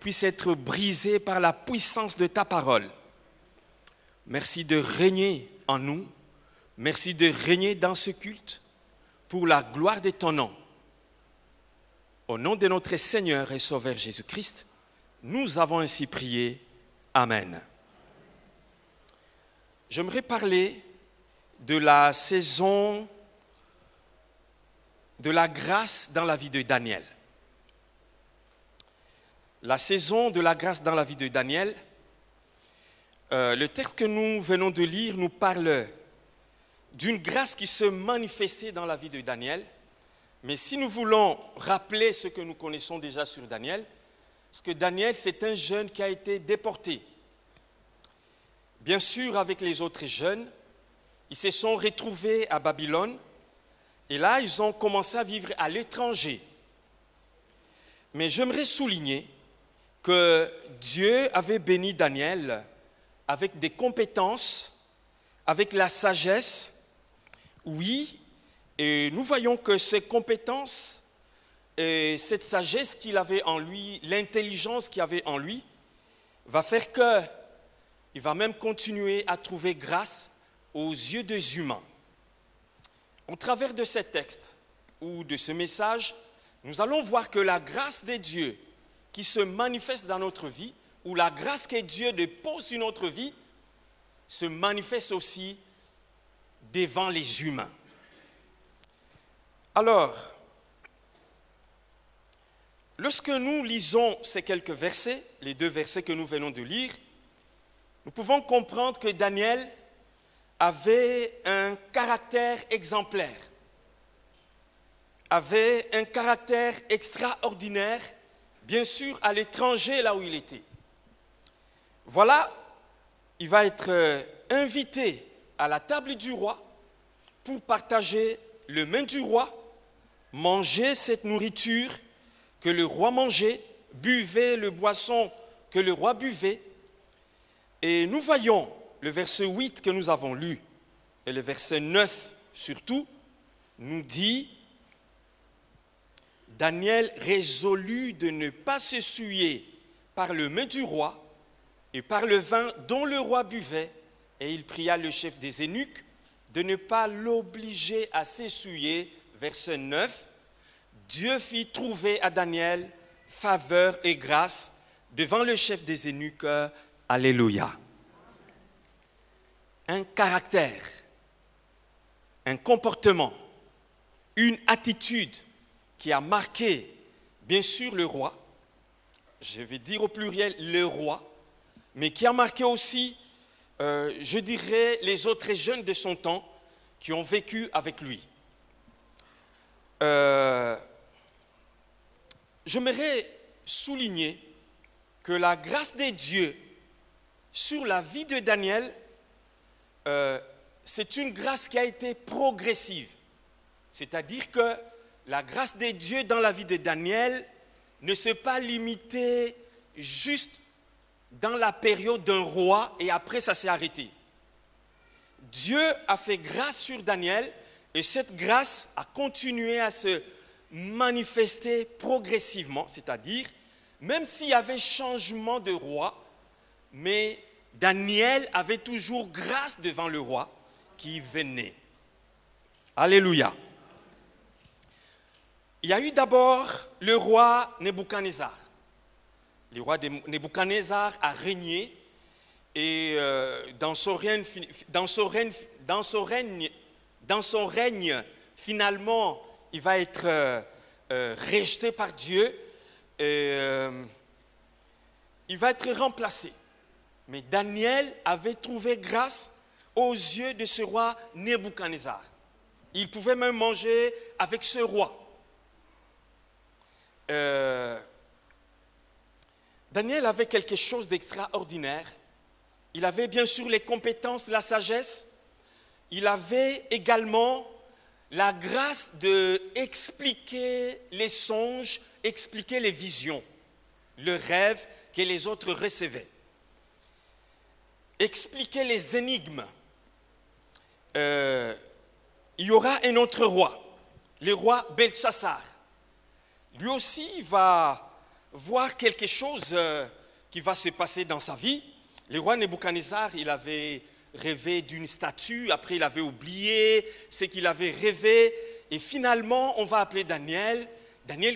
puissent être brisés par la puissance de ta parole. Merci de régner en nous. Merci de régner dans ce culte pour la gloire de ton nom. Au nom de notre Seigneur et Sauveur Jésus-Christ, nous avons ainsi prié. Amen. J'aimerais parler de la saison de la grâce dans la vie de Daniel. La saison de la grâce dans la vie de Daniel, le texte que nous venons de lire nous parle d'une grâce qui se manifestait dans la vie de Daniel. Mais si nous voulons rappeler ce que nous connaissons déjà sur Daniel, parce que Daniel, c'est un jeune qui a été déporté. Bien sûr, avec les autres jeunes, ils se sont retrouvés à Babylone et là, ils ont commencé à vivre à l'étranger. Mais j'aimerais souligner que Dieu avait béni Daniel avec des compétences, avec la sagesse. Oui, et nous voyons que ces compétences et cette sagesse qu'il avait en lui, l'intelligence qu'il avait en lui, va faire qu'il va même continuer à trouver grâce aux yeux des humains. Au travers de ces textes ou de ce message, nous allons voir que la grâce de Dieu qui se manifeste dans notre vie, ou la grâce que Dieu dépose sur notre vie, se manifeste aussi devant les humains. Alors, lorsque nous lisons ces quelques versets, les 2 versets que nous venons de lire, nous pouvons comprendre que Daniel avait un caractère exemplaire, avait un caractère extraordinaire, bien sûr à l'étranger là où il était. Voilà, il va être invité à la table du roi pour partager le mets du roi, manger cette nourriture que le roi mangeait, buvait le boisson que le roi buvait. Et nous voyons le verset 8 que nous avons lu et le verset 9 surtout, nous dit « Daniel résolut de ne pas se souiller par le mets du roi et par le vin dont le roi buvait, et il pria le chef des eunuques de ne pas l'obliger à s'essuyer. » Verset 9, Dieu fit trouver à Daniel faveur et grâce devant le chef des eunuques. Alléluia. Un caractère, un comportement, une attitude qui a marqué, bien sûr, le roi, je vais dire au pluriel le roi, mais qui a marqué aussi, je dirais, les autres jeunes de son temps qui ont vécu avec lui. J'aimerais souligner que la grâce de Dieu sur la vie de Daniel, c'est une grâce qui a été progressive. C'est-à-dire que la grâce de Dieu dans la vie de Daniel ne s'est pas limitée juste dans la période d'un roi et après ça s'est arrêté. Dieu a fait grâce sur Daniel et cette grâce a continué à se manifester progressivement, c'est-à-dire même s'il y avait changement de roi, mais Daniel avait toujours grâce devant le roi qui venait. Alléluia. Il y a eu d'abord le roi Nebuchadnezzar. Le roi Nebuchadnezzar a régné et dans son règne, finalement, il va être rejeté par Dieu et il va être remplacé. Mais Daniel avait trouvé grâce aux yeux de ce roi Nebuchadnezzar. Il pouvait même manger avec ce roi. Daniel avait quelque chose d'extraordinaire. Il avait bien sûr les compétences, la sagesse. Il avait également la grâce d'expliquer les songes, expliquer les visions, le rêve que les autres recevaient. Expliquer les énigmes. Il y aura un autre roi, le roi Belchassar. Lui aussi va voir quelque chose qui va se passer dans sa vie. Le roi Nebuchadnezzar, il avait rêvé d'une statue, après il avait oublié ce qu'il avait rêvé, et finalement on va appeler Daniel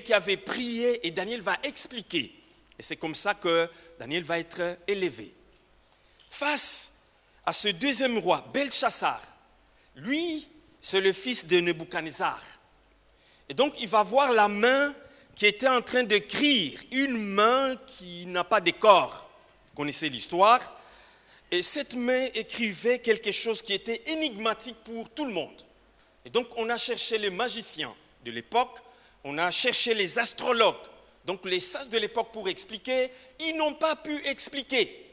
qui avait prié, et Daniel va expliquer. Et c'est comme ça que Daniel va être élevé. Face à ce deuxième roi, Belchassar, lui, c'est le fils de Nebuchadnezzar. Et donc il va voir la main qui était en train d'écrire, une main qui n'a pas de corps. Vous connaissez l'histoire. Et cette main écrivait quelque chose qui était énigmatique pour tout le monde. Et donc on a cherché les magiciens de l'époque, on a cherché les astrologues, donc les sages de l'époque pour expliquer. Ils n'ont pas pu expliquer.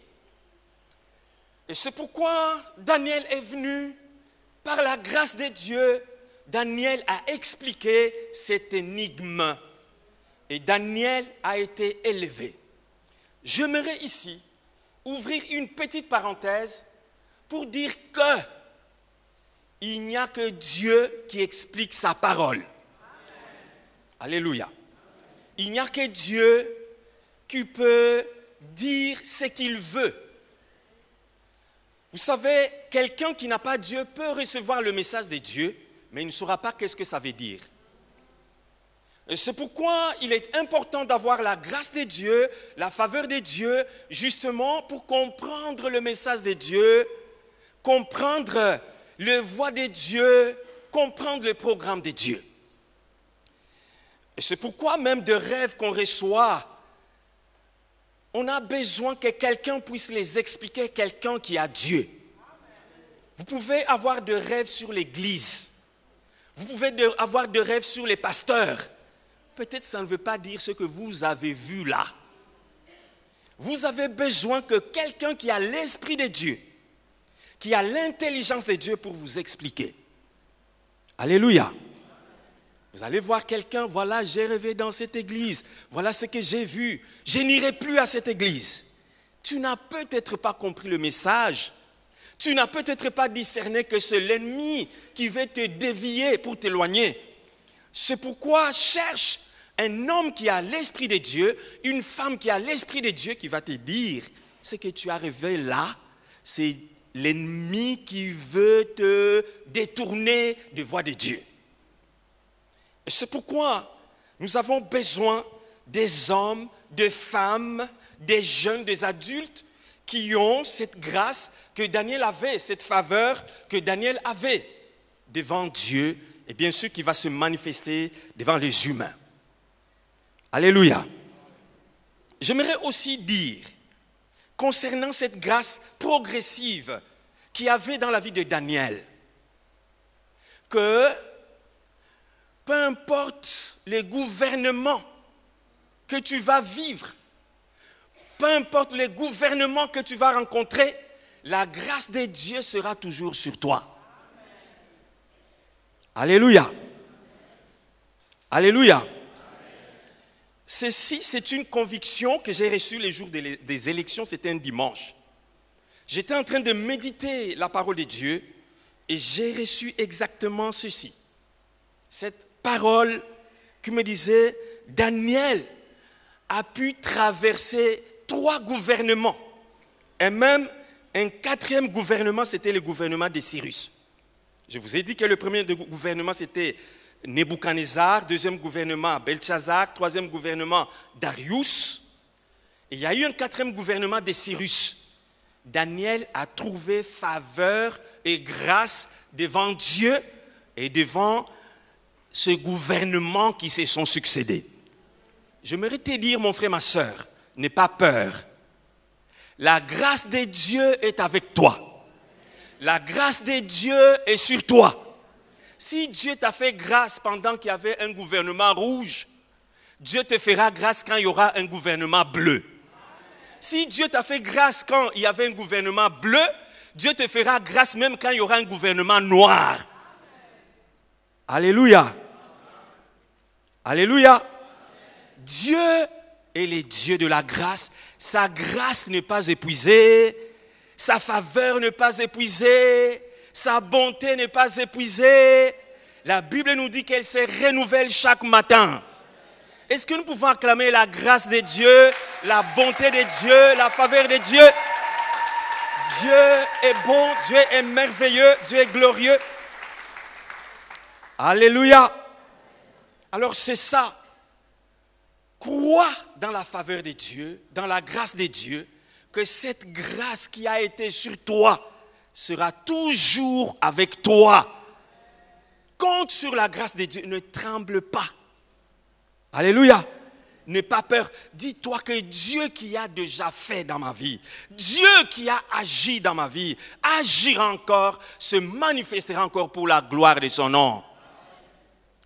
Et c'est pourquoi Daniel est venu, par la grâce de Dieu, Daniel a expliqué cette énigme. Et Daniel a été élevé. J'aimerais ici ouvrir une petite parenthèse pour dire que il n'y a que Dieu qui explique sa parole. Amen. Alléluia. il n'y a que Dieu qui peut dire ce qu'il veut. Vous savez, quelqu'un qui n'a pas Dieu peut recevoir le message de Dieu, mais il ne saura pas qu'est-ce que ça veut dire. Et c'est pourquoi il est important d'avoir la grâce de Dieu, la faveur de Dieu, justement pour comprendre le message de Dieu, comprendre le voie de Dieu, comprendre le programme de Dieu. Et c'est pourquoi même de rêves qu'on reçoit, on a besoin que quelqu'un puisse les expliquer, quelqu'un qui a Dieu. Vous pouvez avoir des rêves sur l'Église. Vous pouvez avoir des rêves sur les pasteurs. Peut-être ça ne veut pas dire ce que vous avez vu là. Vous avez besoin que quelqu'un qui a l'Esprit de Dieu, qui a l'intelligence de Dieu pour vous expliquer. Alléluia. Vous allez voir quelqu'un, voilà, j'ai rêvé dans cette église, voilà ce que j'ai vu, je n'irai plus à cette église. Tu n'as peut-être pas compris le message, tu n'as peut-être pas discerné que c'est l'ennemi qui veut te dévier pour t'éloigner. C'est pourquoi cherche un homme qui a l'Esprit de Dieu, une femme qui a l'Esprit de Dieu qui va te dire, ce que tu as rêvé là, c'est l'ennemi qui veut te détourner des voies de Dieu. Et c'est pourquoi nous avons besoin des hommes, des femmes, des jeunes, des adultes qui ont cette grâce que Daniel avait, cette faveur que Daniel avait devant Dieu et bien sûr qui va se manifester devant les humains. Alléluia. J'aimerais aussi dire, concernant cette grâce progressive qu'il y avait dans la vie de Daniel, que peu importe les gouvernements que tu vas vivre, peu importe les gouvernements que tu vas rencontrer, la grâce de Dieu sera toujours sur toi. Alléluia. Alléluia. Ceci, c'est une conviction que j'ai reçue les jours des élections, c'était un dimanche. J'étais en train de méditer la parole de Dieu et j'ai reçu exactement ceci. Cette parole qui me disait, Daniel a pu traverser 3 gouvernements. Et même un 4e gouvernement, c'était le gouvernement de Cyrus. Je vous ai dit que le premier gouvernement, c'était Nebuchadnezzar, 2e gouvernement Belchazzar, 3e gouvernement Darius. Et il y a eu un 4e gouvernement de Cyrus. Daniel a trouvé faveur et grâce devant Dieu et devant ce gouvernement qui se sont succédés. J'aimerais te dire, mon frère, ma soeur, n'aie pas peur. La grâce de Dieu est avec toi. La grâce de Dieu est sur toi. Si Dieu t'a fait grâce pendant qu'il y avait un gouvernement rouge, Dieu te fera grâce quand il y aura un gouvernement bleu. Si Dieu t'a fait grâce quand il y avait un gouvernement bleu, Dieu te fera grâce même quand il y aura un gouvernement noir. Alléluia. Alléluia. Dieu est le Dieu de la grâce. Sa grâce n'est pas épuisée. Sa faveur n'est pas épuisée. Sa bonté n'est pas épuisée. La Bible nous dit qu'elle se renouvelle chaque matin. Est-ce que nous pouvons acclamer la grâce de Dieu, la bonté de Dieu, la faveur de Dieu? Dieu est bon, Dieu est merveilleux, Dieu est glorieux. Alléluia. Alors c'est ça. Crois dans la faveur de Dieu, dans la grâce de Dieu, que cette grâce qui a été sur toi sera toujours avec toi. Compte sur la grâce de Dieu, ne tremble pas. Alléluia. N'aie pas peur. Dis-toi que Dieu qui a déjà fait dans ma vie, Dieu qui a agi dans ma vie, agira encore, se manifestera encore pour la gloire de son nom.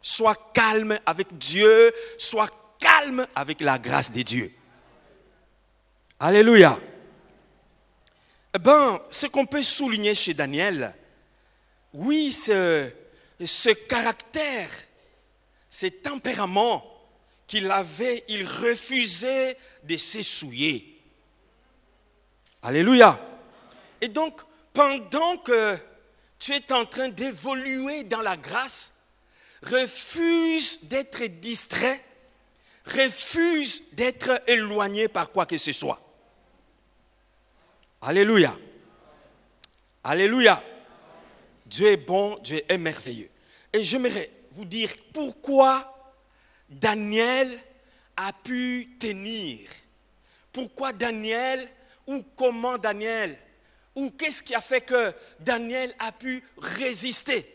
Sois calme avec Dieu, sois calme avec la grâce de Dieu. Alléluia. Eh bien, ce qu'on peut souligner chez Daniel, oui, ce caractère, ce tempérament qu'il avait, il refusait de s'essouiller. Alléluia. Et donc, pendant que tu es en train d'évoluer dans la grâce, refuse d'être distrait, refuse d'être éloigné par quoi que ce soit. Alléluia. Alléluia. Dieu est bon, Dieu est merveilleux. Et j'aimerais vous dire pourquoi Daniel a pu tenir. Pourquoi Daniel, ou comment Daniel, ou qu'est-ce qui a fait que Daniel a pu résister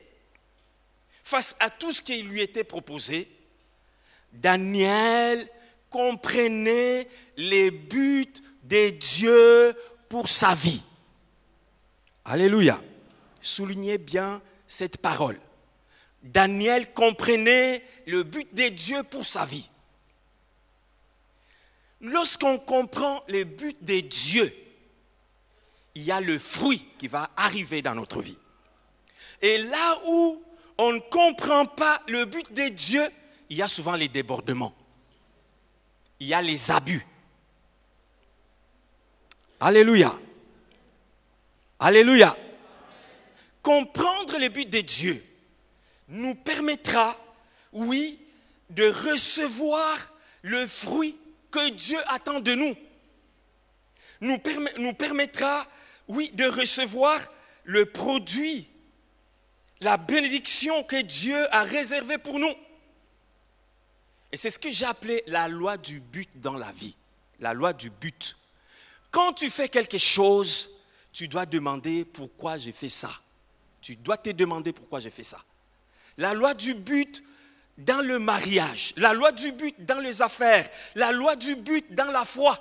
face à tout ce qui lui était proposé. Daniel comprenait les buts de Dieu pour sa vie. Alléluia. Soulignez bien cette parole. Daniel comprenait le but de Dieu pour sa vie. Lorsqu'on comprend le but de Dieu, il y a le fruit qui va arriver dans notre vie. Et là où on ne comprend pas le but de Dieu, il y a souvent les débordements. Il y a les abus. Alléluia. Alléluia. Comprendre le but de Dieu nous permettra, oui, de recevoir le fruit que Dieu attend de nous. Nous permettra, oui, de recevoir le produit, la bénédiction que Dieu a réservée pour nous. Et c'est ce que j'ai appelé la loi du but dans la vie. La loi du but. Quand tu fais quelque chose, tu dois demander pourquoi j'ai fait ça. Tu dois te demander pourquoi j'ai fait ça. La loi du but dans le mariage, la loi du but dans les affaires, la loi du but dans la foi.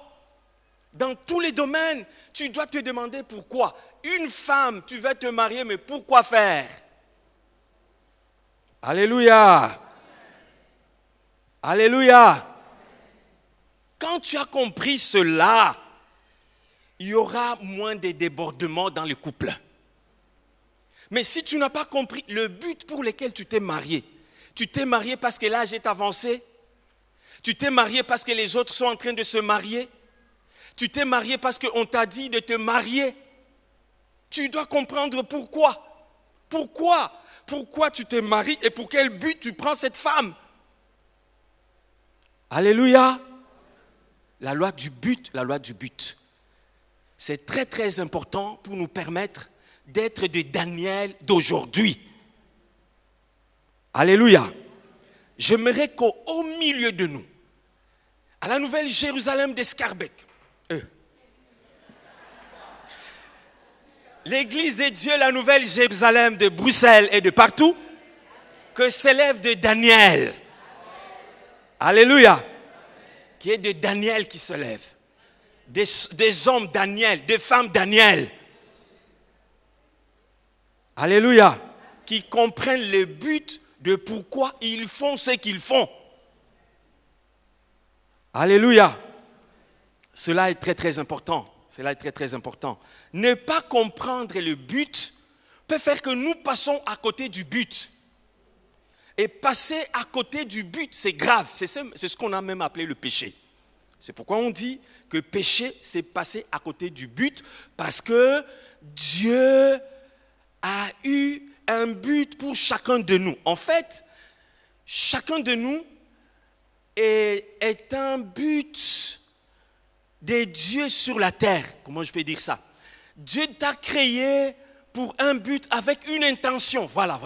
Dans tous les domaines, tu dois te demander pourquoi. Une femme, tu vas te marier, mais pourquoi faire? Alléluia. Alléluia. Quand tu as compris cela, il y aura moins de débordements dans le couple. Mais si tu n'as pas compris le but pour lequel tu t'es marié parce que l'âge est avancé, tu t'es marié parce que les autres sont en train de se marier, tu t'es marié parce qu'on t'a dit de te marier, tu dois comprendre pourquoi. Pourquoi tu te maries et pour quel but tu prends cette femme. Alléluia. La loi du but, la loi du but. C'est très très important pour nous permettre d'être des Daniel d'aujourd'hui. Alléluia. J'aimerais qu'au milieu de nous, à la Nouvelle Jérusalem d'Escarbec, l'Église de Dieu, la Nouvelle Jérusalem de Bruxelles et de partout, que s'élève de Daniel. Alléluia. Qui est de Daniel qui se lève. Des hommes Daniel, des femmes Daniel. Alléluia. Qui comprennent le but de pourquoi ils font ce qu'ils font. Alléluia. Cela est très très important. Cela est très très important. Ne pas comprendre le but peut faire que nous passons à côté du but. Et passer à côté du but, c'est grave. C'est ce qu'on a même appelé le péché. C'est pourquoi on dit que péché, c'est passer à côté du but, parce que Dieu a eu un but pour chacun de nous. En fait, chacun de nous est un but de Dieu sur la terre. Comment je peux dire ça? Dieu t'a créé pour un but avec une intention. Voilà.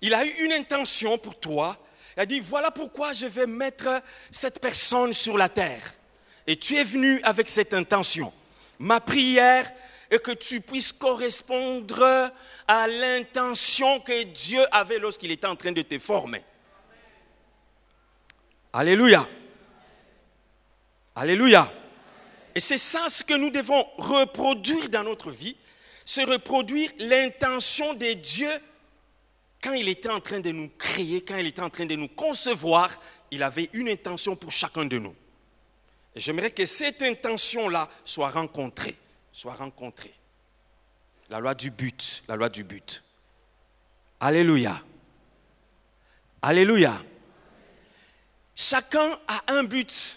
Il a eu une intention pour toi. Il a dit, voilà pourquoi je vais mettre cette personne sur la terre. Et tu es venu avec cette intention. Ma prière est que tu puisses correspondre à l'intention que Dieu avait lorsqu'il était en train de te former. Alléluia. Alléluia. Et c'est ça ce que nous devons reproduire dans notre vie. C'est reproduire l'intention de Dieu. Quand il était en train de nous créer, quand il était en train de nous concevoir, il avait une intention pour chacun de nous. Et j'aimerais que cette intention-là soit rencontrée. La loi du but, la loi du but. Alléluia. Alléluia. Chacun a un but.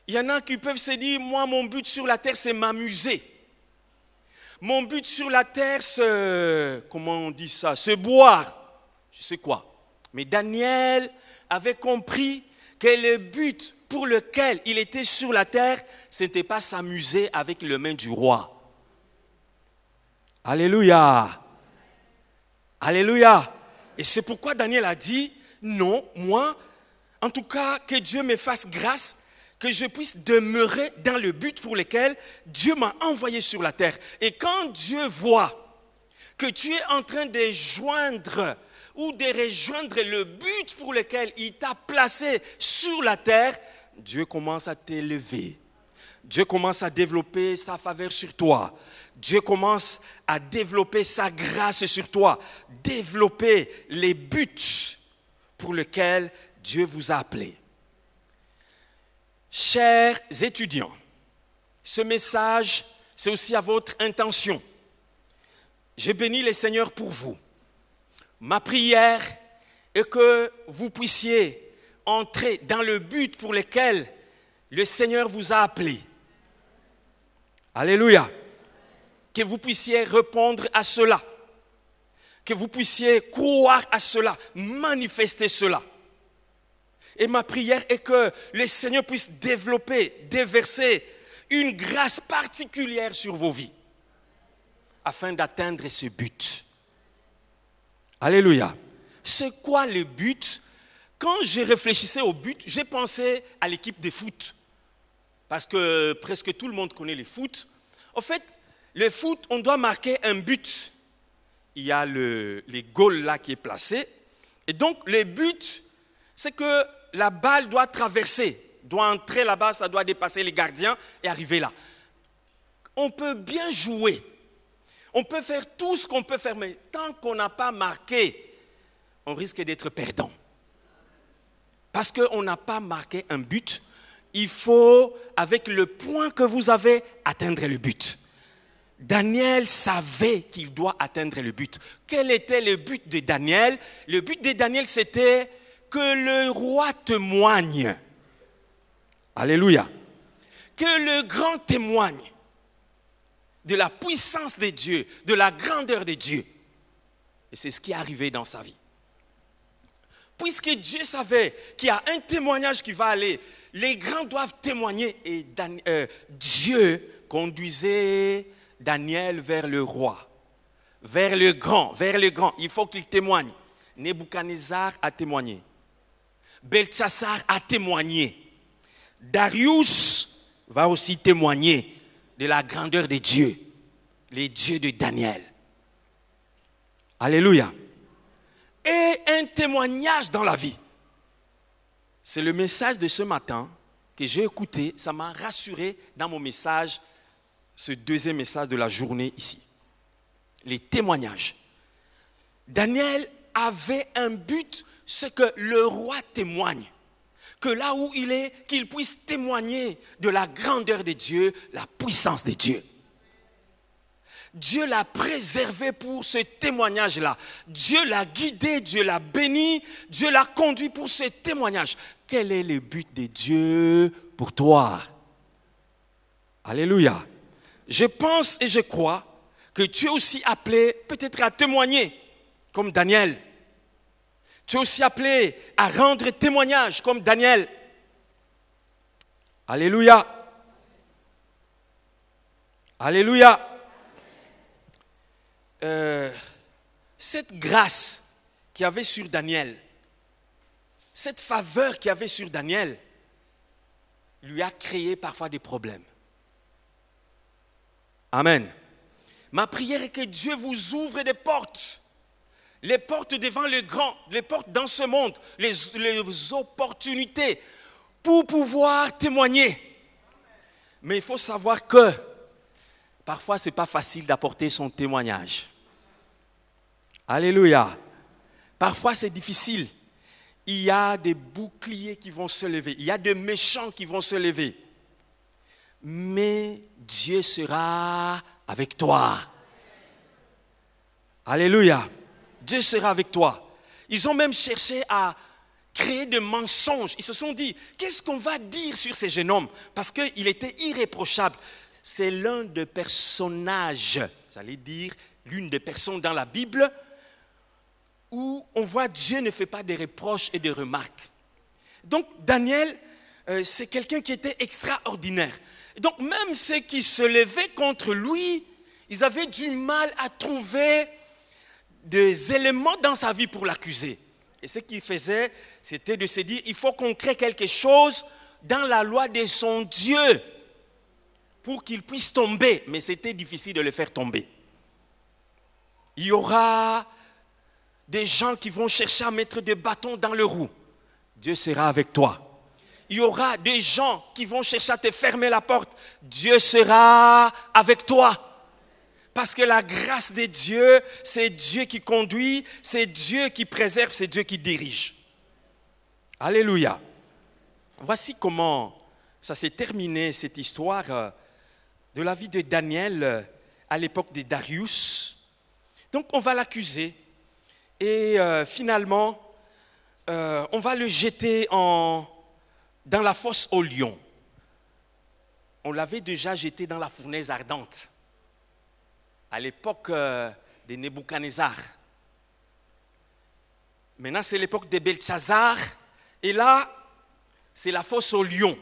Il y en a qui peuvent se dire, moi, mon but sur la terre, c'est m'amuser. Mon but sur la terre, c'est, comment on dit ça, c'est boire. Je sais quoi. Mais Daniel avait compris que le but pour lequel il était sur la terre, ce n'était pas s'amuser avec les mains du roi. Alléluia. Alléluia. Et c'est pourquoi Daniel a dit, non, moi, en tout cas, que Dieu me fasse grâce, que je puisse demeurer dans le but pour lequel Dieu m'a envoyé sur la terre. Et quand Dieu voit que tu es en train de joindre ou de rejoindre le but pour lequel il t'a placé sur la terre, Dieu commence à t'élever. Dieu commence à développer sa faveur sur toi. Dieu commence à développer sa grâce sur toi. Développer les buts pour lesquels Dieu vous a appelé. Chers étudiants, ce message, c'est aussi à votre intention. Je bénis le Seigneur pour vous. Ma prière est que vous puissiez entrer dans le but pour lequel le Seigneur vous a appelé. Alléluia. Que vous puissiez répondre à cela. Que vous puissiez croire à cela, manifester cela. Et ma prière est que le Seigneur puisse développer, déverser une grâce particulière sur vos vies afin d'atteindre ce but. Alléluia. C'est quoi le but? Quand je réfléchissais au but, j'ai pensé à l'équipe de foot. Parce que presque tout le monde connaît le foot. En fait, le foot, on doit marquer un but. Il y a les goals là qui est placé. Et donc, le but, c'est que la balle doit traverser, doit entrer là-bas, ça doit dépasser les gardiens et arriver là. On peut bien jouer. On peut faire tout ce qu'on peut faire, mais tant qu'on n'a pas marqué, on risque d'être perdant. Parce qu'on n'a pas marqué un but, il faut, avec le point que vous avez, atteindre le but. Daniel savait qu'il doit atteindre le but. Quel était le but de Daniel? Le but de Daniel, c'était que le roi témoigne. Alléluia. Que le grand témoigne de la puissance de Dieu, de la grandeur de Dieu. Et c'est ce qui est arrivé dans sa vie. Puisque Dieu savait qu'il y a un témoignage qui va aller, les grands doivent témoigner. Et Dieu conduisait Daniel vers le roi, vers le grand. Il faut qu'il témoigne. Nebuchadnezzar a témoigné. Belchassar a témoigné. Darius va aussi témoigner de la grandeur de Dieu, les dieux de Daniel. Alléluia. Et un témoignage dans la vie. C'est le message de ce matin que j'ai écouté, ça m'a rassuré dans mon message, ce deuxième message de la journée ici. Les témoignages. Daniel avait un but, c'est que le roi témoigne. Que là où il est, qu'il puisse témoigner de la grandeur de Dieu, la puissance de Dieu. Dieu l'a préservé pour ce témoignage-là. Dieu l'a guidé, Dieu l'a béni, Dieu l'a conduit pour ce témoignage. Quel est le but de Dieu pour toi? Alléluia. Je pense et je crois que tu es aussi appelé peut-être à témoigner, comme Daniel. Tu es aussi appelé à rendre témoignage, comme Daniel. Alléluia. Alléluia. Cette grâce qu'il y avait sur Daniel, cette faveur qu'il y avait sur Daniel, lui a créé parfois des problèmes. Amen. Ma prière est que Dieu vous ouvre des portes. Les portes devant le grand, les portes dans ce monde, les opportunités pour pouvoir témoigner. Mais il faut savoir que parfois, ce n'est pas facile d'apporter son témoignage. Alléluia. Parfois, c'est difficile. Il y a des boucliers qui vont se lever. Il y a des méchants qui vont se lever. Mais Dieu sera avec toi. Alléluia. Dieu sera avec toi. Ils ont même cherché à créer des mensonges. Ils se sont dit, qu'est-ce qu'on va dire sur ce jeune homme? Parce qu'il était irréprochable. C'est l'un des personnages, j'allais dire, l'une des personnes dans la Bible où on voit Dieu ne fait pas de reproches et de remarques. Donc Daniel, c'est quelqu'un qui était extraordinaire. Donc même ceux qui se levaient contre lui, ils avaient du mal à trouver des éléments dans sa vie pour l'accuser. Et ce qu'il faisait, c'était de se dire, il faut qu'on crée quelque chose dans la loi de son Dieu pour qu'il puisse tomber. Mais c'était difficile de le faire tomber. Il y aura des gens qui vont chercher à mettre des bâtons dans le roue. Dieu sera avec toi. Il y aura des gens qui vont chercher à te fermer la porte. Dieu sera avec toi. Parce que la grâce de Dieu, c'est Dieu qui conduit, c'est Dieu qui préserve, c'est Dieu qui dirige. Alléluia. Voici comment ça s'est terminé, cette histoire de la vie de Daniel à l'époque de Darius. Donc on va l'accuser et finalement, on va le jeter dans la fosse aux lions. On l'avait déjà jeté dans la fournaise ardente à l'époque de Nebuchadnezzar. Maintenant, c'est l'époque de Belchazzar. Et là, c'est la fosse aux lions.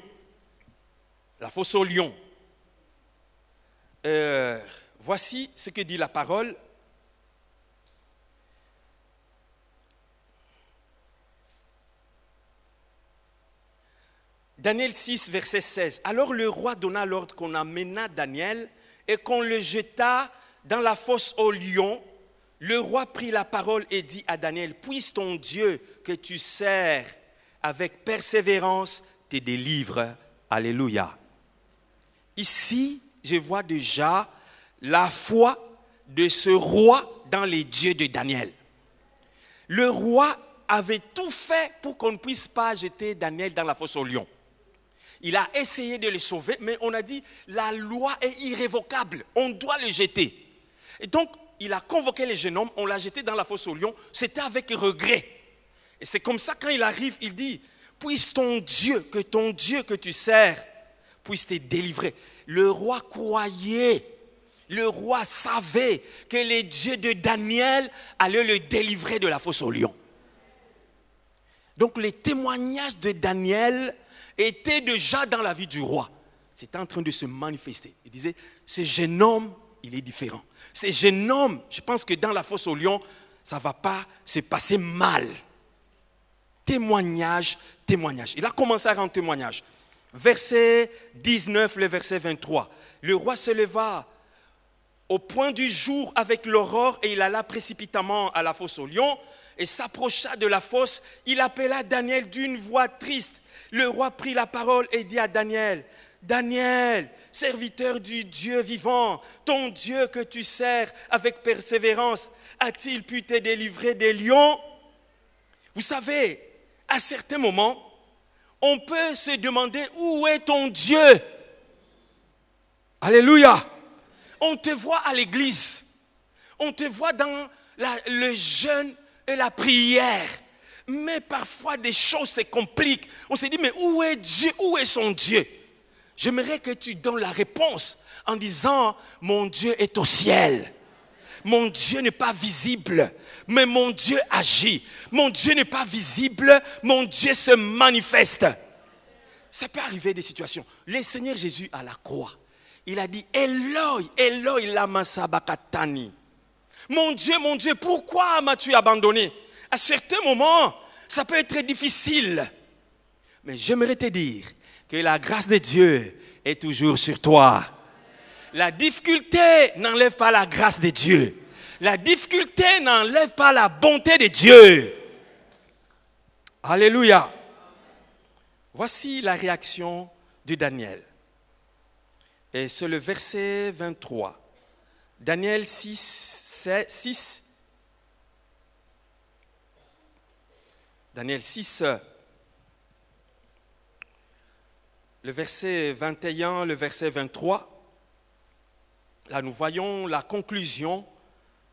La fosse aux lions. Voici ce que dit la parole. Daniel 6, verset 16. Alors le roi donna l'ordre qu'on amena Daniel et qu'on le jeta dans la fosse aux lions. Le roi prit la parole et dit à Daniel, puisse ton Dieu que tu sers avec persévérance te délivre. Alléluia. Ici, je vois déjà la foi de ce roi dans les dieux de Daniel. Le roi avait tout fait pour qu'on ne puisse pas jeter Daniel dans la fosse aux lions. Il a essayé de le sauver, mais on a dit, la loi est irrévocable, on doit le jeter. Et donc, il a convoqué les jeunes hommes, on l'a jeté dans la fosse aux lions, c'était avec regret. Et c'est comme ça, quand il arrive, il dit, puisse ton Dieu que tu sers, puisse te délivrer. Le roi croyait, le roi savait que les dieux de Daniel allaient le délivrer de la fosse aux lions. Donc, les témoignages de Daniel étaient déjà dans la vie du roi. C'était en train de se manifester. Il disait, ce jeune homme, il est différent. Ce jeune homme, je pense que dans la fosse aux lions, ça ne va pas se passer mal. Témoignage, témoignage. Il a commencé à rendre témoignage. Verset 19, le verset 23. Le roi se leva au point du jour avec l'aurore et il alla précipitamment à la fosse aux lions et s'approcha de la fosse. Il appela Daniel d'une voix triste. Le roi prit la parole et dit à Daniel, Daniel, serviteur du Dieu vivant, ton Dieu que tu sers avec persévérance, a-t-il pu te délivrer des lions? Vous savez, à certains moments, on peut se demander où est ton Dieu? Alléluia! On te voit à l'église, on te voit dans le jeûne et la prière. Mais parfois, des choses se compliquent. On se dit, mais où est Dieu? Où est son Dieu? J'aimerais que tu donnes la réponse en disant, mon Dieu est au ciel. Mon Dieu n'est pas visible, mais mon Dieu agit. Mon Dieu n'est pas visible, mon Dieu se manifeste. Ça peut arriver des situations. Le Seigneur Jésus à la croix, il a dit, Eloi, Eloi, lama sabachthani. Mon Dieu, pourquoi m'as-tu abandonné? À certains moments, ça peut être difficile. Mais j'aimerais te dire que la grâce de Dieu est toujours sur toi. La difficulté n'enlève pas la grâce de Dieu. La difficulté n'enlève pas la bonté de Dieu. Alléluia. Voici la réaction de Daniel. Et c'est le verset 23. Daniel 6. Daniel 6, le verset 21, le verset 23. Là, nous voyons la conclusion,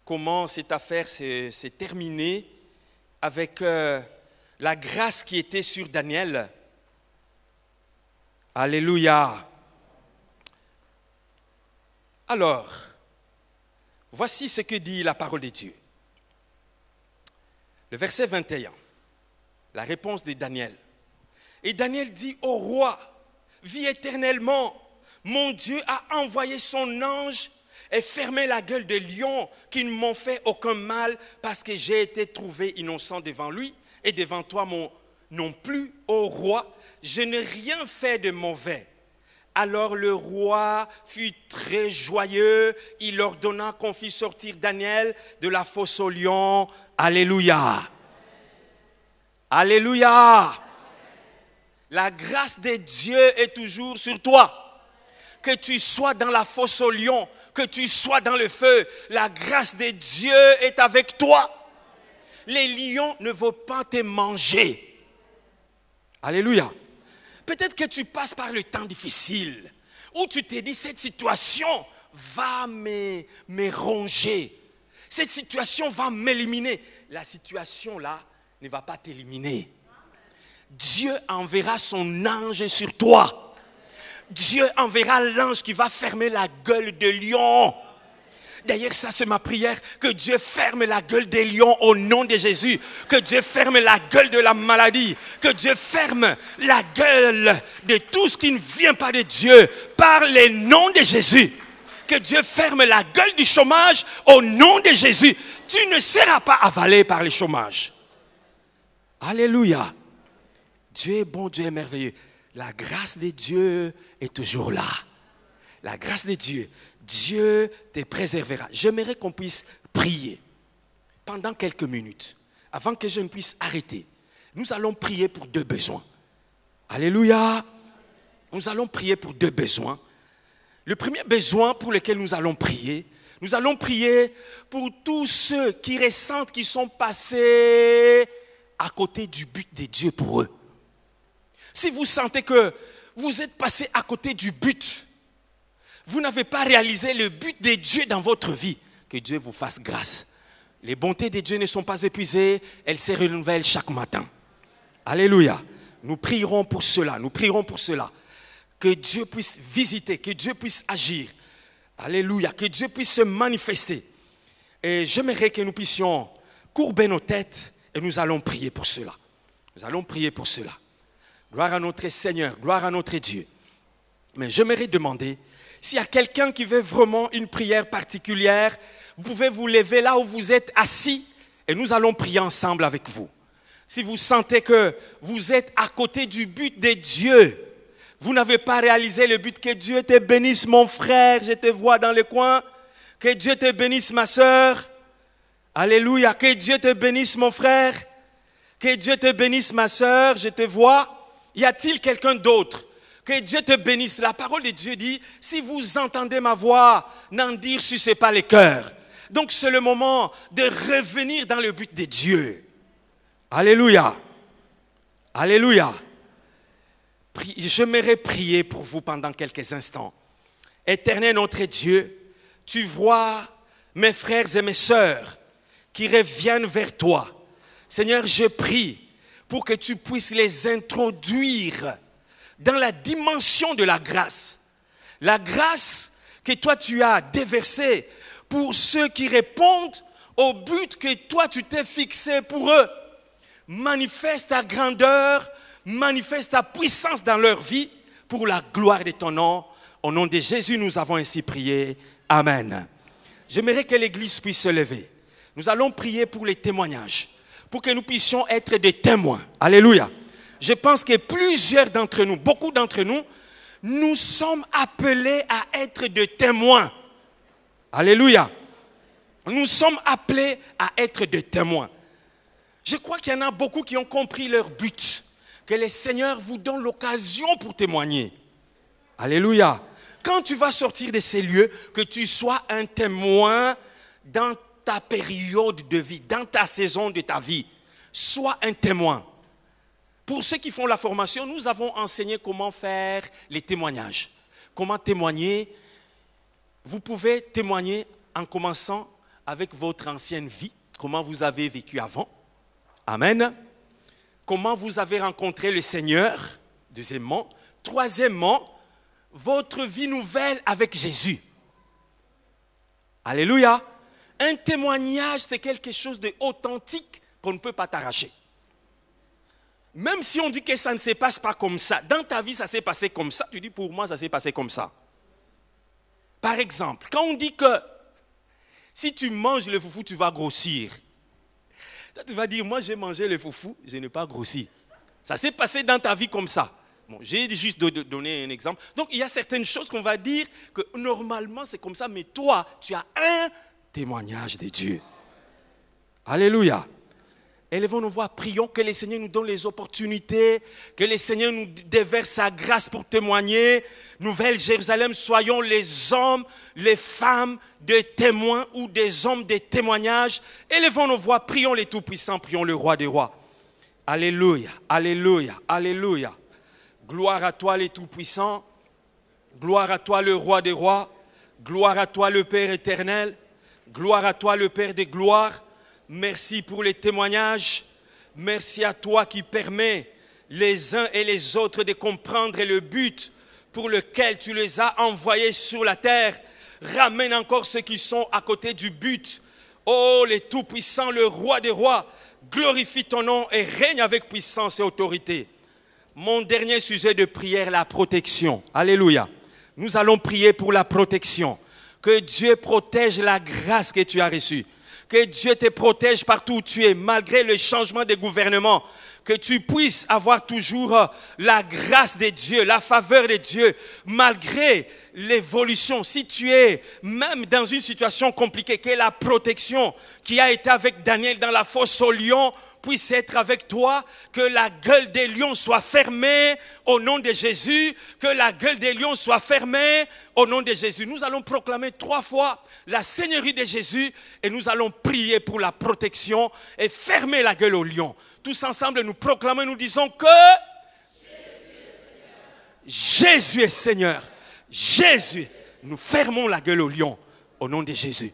comment cette affaire s'est terminée avec la grâce qui était sur Daniel. Alléluia. Alors, voici ce que dit la parole de Dieu. Le verset 21, la réponse de Daniel. Et Daniel dit au roi, vis éternellement, mon Dieu a envoyé son ange et fermé la gueule des lions qui ne m'ont fait aucun mal parce que j'ai été trouvé innocent devant lui et devant toi non plus, ô roi, je n'ai rien fait de mauvais. Alors le roi fut très joyeux, il ordonna qu'on fît sortir Daniel de la fosse aux lions. Alléluia. Alléluia. La grâce de Dieu est toujours sur toi. Que tu sois dans la fosse aux lions, que tu sois dans le feu, la grâce de Dieu est avec toi. Les lions ne vont pas te manger. Alléluia. Peut-être que tu passes par le temps difficile, où tu te dis, cette situation va me ronger. Cette situation va m'éliminer. La situation là ne va pas t'éliminer. Dieu enverra son ange sur toi. Dieu enverra l'ange qui va fermer la gueule de lion. D'ailleurs, ça c'est ma prière, que Dieu ferme la gueule des lions au nom de Jésus. Que Dieu ferme la gueule de la maladie. Que Dieu ferme la gueule de tout ce qui ne vient pas de Dieu par le nom de Jésus. Que Dieu ferme la gueule du chômage au nom de Jésus. Tu ne seras pas avalé par le chômage. Alléluia. Dieu est bon, Dieu est merveilleux. La grâce de Dieu est toujours là. La grâce de Dieu. Dieu te préservera. J'aimerais qu'on puisse prier pendant quelques minutes. Avant que je ne puisse arrêter, nous allons prier pour deux besoins. Alléluia. Nous allons prier pour deux besoins. Le premier besoin pour lequel nous allons prier pour tous ceux qui ressentent qu'ils sont passés à côté du but de Dieu pour eux. Si vous sentez que vous êtes passé à côté du but, vous n'avez pas réalisé le but de Dieu dans votre vie, que Dieu vous fasse grâce. Les bontés de Dieu ne sont pas épuisées, elles se renouvellent chaque matin. Alléluia. Nous prierons pour cela, Que Dieu puisse visiter, que Dieu puisse agir. Alléluia. Que Dieu puisse se manifester. Et j'aimerais que nous puissions courber nos têtes et nous allons prier pour cela. Gloire à notre Seigneur, gloire à notre Dieu. Mais j'aimerais demander, s'il y a quelqu'un qui veut vraiment une prière particulière, vous pouvez vous lever là où vous êtes assis et nous allons prier ensemble avec vous. Si vous sentez que vous êtes à côté du but de Dieu, vous n'avez pas réalisé le but, que Dieu te bénisse mon frère, je te vois dans le coin. Que Dieu te bénisse ma soeur. Alléluia, que Dieu te bénisse mon frère. Que Dieu te bénisse ma soeur, je te vois. Y a-t-il quelqu'un d'autre? Que Dieu te bénisse. La parole de Dieu dit, si vous entendez ma voix, n'en durcissez pas les cœurs. Donc c'est le moment de revenir dans le but de Dieu. Alléluia. Alléluia. J'aimerais prier pour vous pendant quelques instants. Éternel notre Dieu, tu vois mes frères et mes sœurs qui reviennent vers toi. Seigneur, je prie pour que tu puisses les introduire dans la dimension de la grâce. La grâce que toi tu as déversée pour ceux qui répondent au but que toi tu t'es fixé pour eux. Manifeste ta grandeur, manifeste ta puissance dans leur vie pour la gloire de ton nom. Au nom de Jésus, nous avons ainsi prié. Amen. J'aimerais que l'Église puisse se lever. Nous allons prier pour les témoignages, pour que nous puissions être des témoins. Alléluia. Je pense que plusieurs d'entre nous, beaucoup d'entre nous, nous sommes appelés à être des témoins. Alléluia. Nous sommes appelés à être des témoins. Je crois qu'il y en a beaucoup qui ont compris leur but. Que le Seigneur vous donne l'occasion pour témoigner. Alléluia. Quand tu vas sortir de ces lieux, que tu sois un témoin dans ta période de vie, dans ta saison de ta vie. Sois un témoin. Pour ceux qui font la formation, nous avons enseigné comment faire les témoignages. Comment témoigner. Vous pouvez témoigner en commençant avec votre ancienne vie, comment vous avez vécu avant. Amen. Comment vous avez rencontré le Seigneur, deuxièmement. Troisièmement, votre vie nouvelle avec Jésus. Alléluia. Un témoignage, c'est quelque chose d'authentique qu'on qu'on ne peut pas t'arracher. Même si on dit que ça ne se passe pas comme ça, dans ta vie ça s'est passé comme ça, tu dis pour moi ça s'est passé comme ça. Par exemple, quand on dit que si tu manges le foufou, tu vas grossir. Toi, tu vas dire, moi j'ai mangé le foufou, je n'ai pas grossi. Ça s'est passé dans ta vie comme ça. Bon, j'ai juste donné un exemple. Donc, il y a certaines choses qu'on va dire que normalement c'est comme ça, mais toi, tu as un témoignage de Dieu. Alléluia. Élevons nos voix, prions que le Seigneur nous donne les opportunités, que le Seigneur nous déverse sa grâce pour témoigner. Nouvelle Jérusalem, soyons les hommes, les femmes de témoins ou des hommes de témoignages. Élevons nos voix, prions les Tout-Puissants, prions le Roi des Rois. Alléluia, alléluia, alléluia. Gloire à toi les Tout-Puissants, gloire à toi le Roi des Rois, gloire à toi le Père éternel, gloire à toi le Père des gloires. Merci pour les témoignages. Merci à toi qui permets les uns et les autres de comprendre le but pour lequel tu les as envoyés sur la terre. Ramène encore ceux qui sont à côté du but. Oh, les Tout-Puissants, le Roi des Rois, glorifie ton nom et règne avec puissance et autorité. Mon dernier sujet de prière, la protection. Alléluia. Nous allons prier pour la protection. Que Dieu protège la grâce que tu as reçue. Que Dieu te protège partout où tu es, malgré le changement de gouvernement. Que tu puisses avoir toujours la grâce de Dieu, la faveur de Dieu, malgré l'évolution. Si tu es même dans une situation compliquée, que la protection qui a été avec Daniel dans la fosse aux lions puisse être avec toi, que la gueule des lions soit fermée au nom de Jésus, que la gueule des lions soit fermée au nom de Jésus. Nous allons proclamer 3 fois la Seigneurie de Jésus et nous allons prier pour la protection et fermer la gueule aux lions. Tous ensemble, nous proclamons, nous disons que Jésus est Seigneur. Jésus, nous fermons la gueule aux lions au nom de Jésus.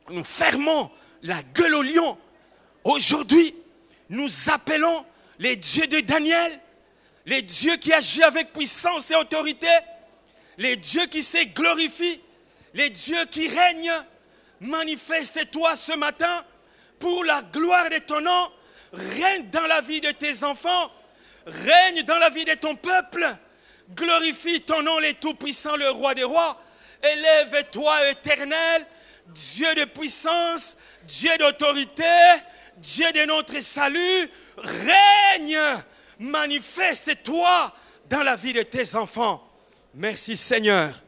Nous fermons la gueule aux lions. Aujourd'hui, nous appelons les dieux de Daniel, les dieux qui agissent avec puissance et autorité, les dieux qui se glorifient, les dieux qui règnent. Manifeste-toi ce matin pour la gloire de ton nom. Règne dans la vie de tes enfants, règne dans la vie de ton peuple. Glorifie ton nom, les Tout-Puissants, le Roi des Rois. Élève-toi, éternel, Dieu de puissance, Dieu d'autorité, Dieu de notre salut. Règne, manifeste-toi dans la vie de tes enfants. Merci Seigneur,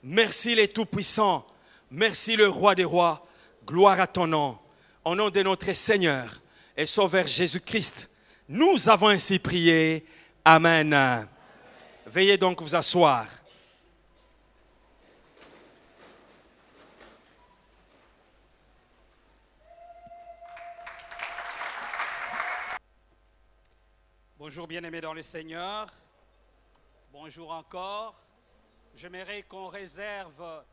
merci les Tout-Puissants, merci le Roi des Rois. Gloire à ton nom. Au nom de notre Seigneur et Sauveur Jésus-Christ, nous avons ainsi prié. Amen. Veuillez donc vous asseoir. Bonjour bien-aimés dans le Seigneur. Bonjour encore. J'aimerais qu'on réserve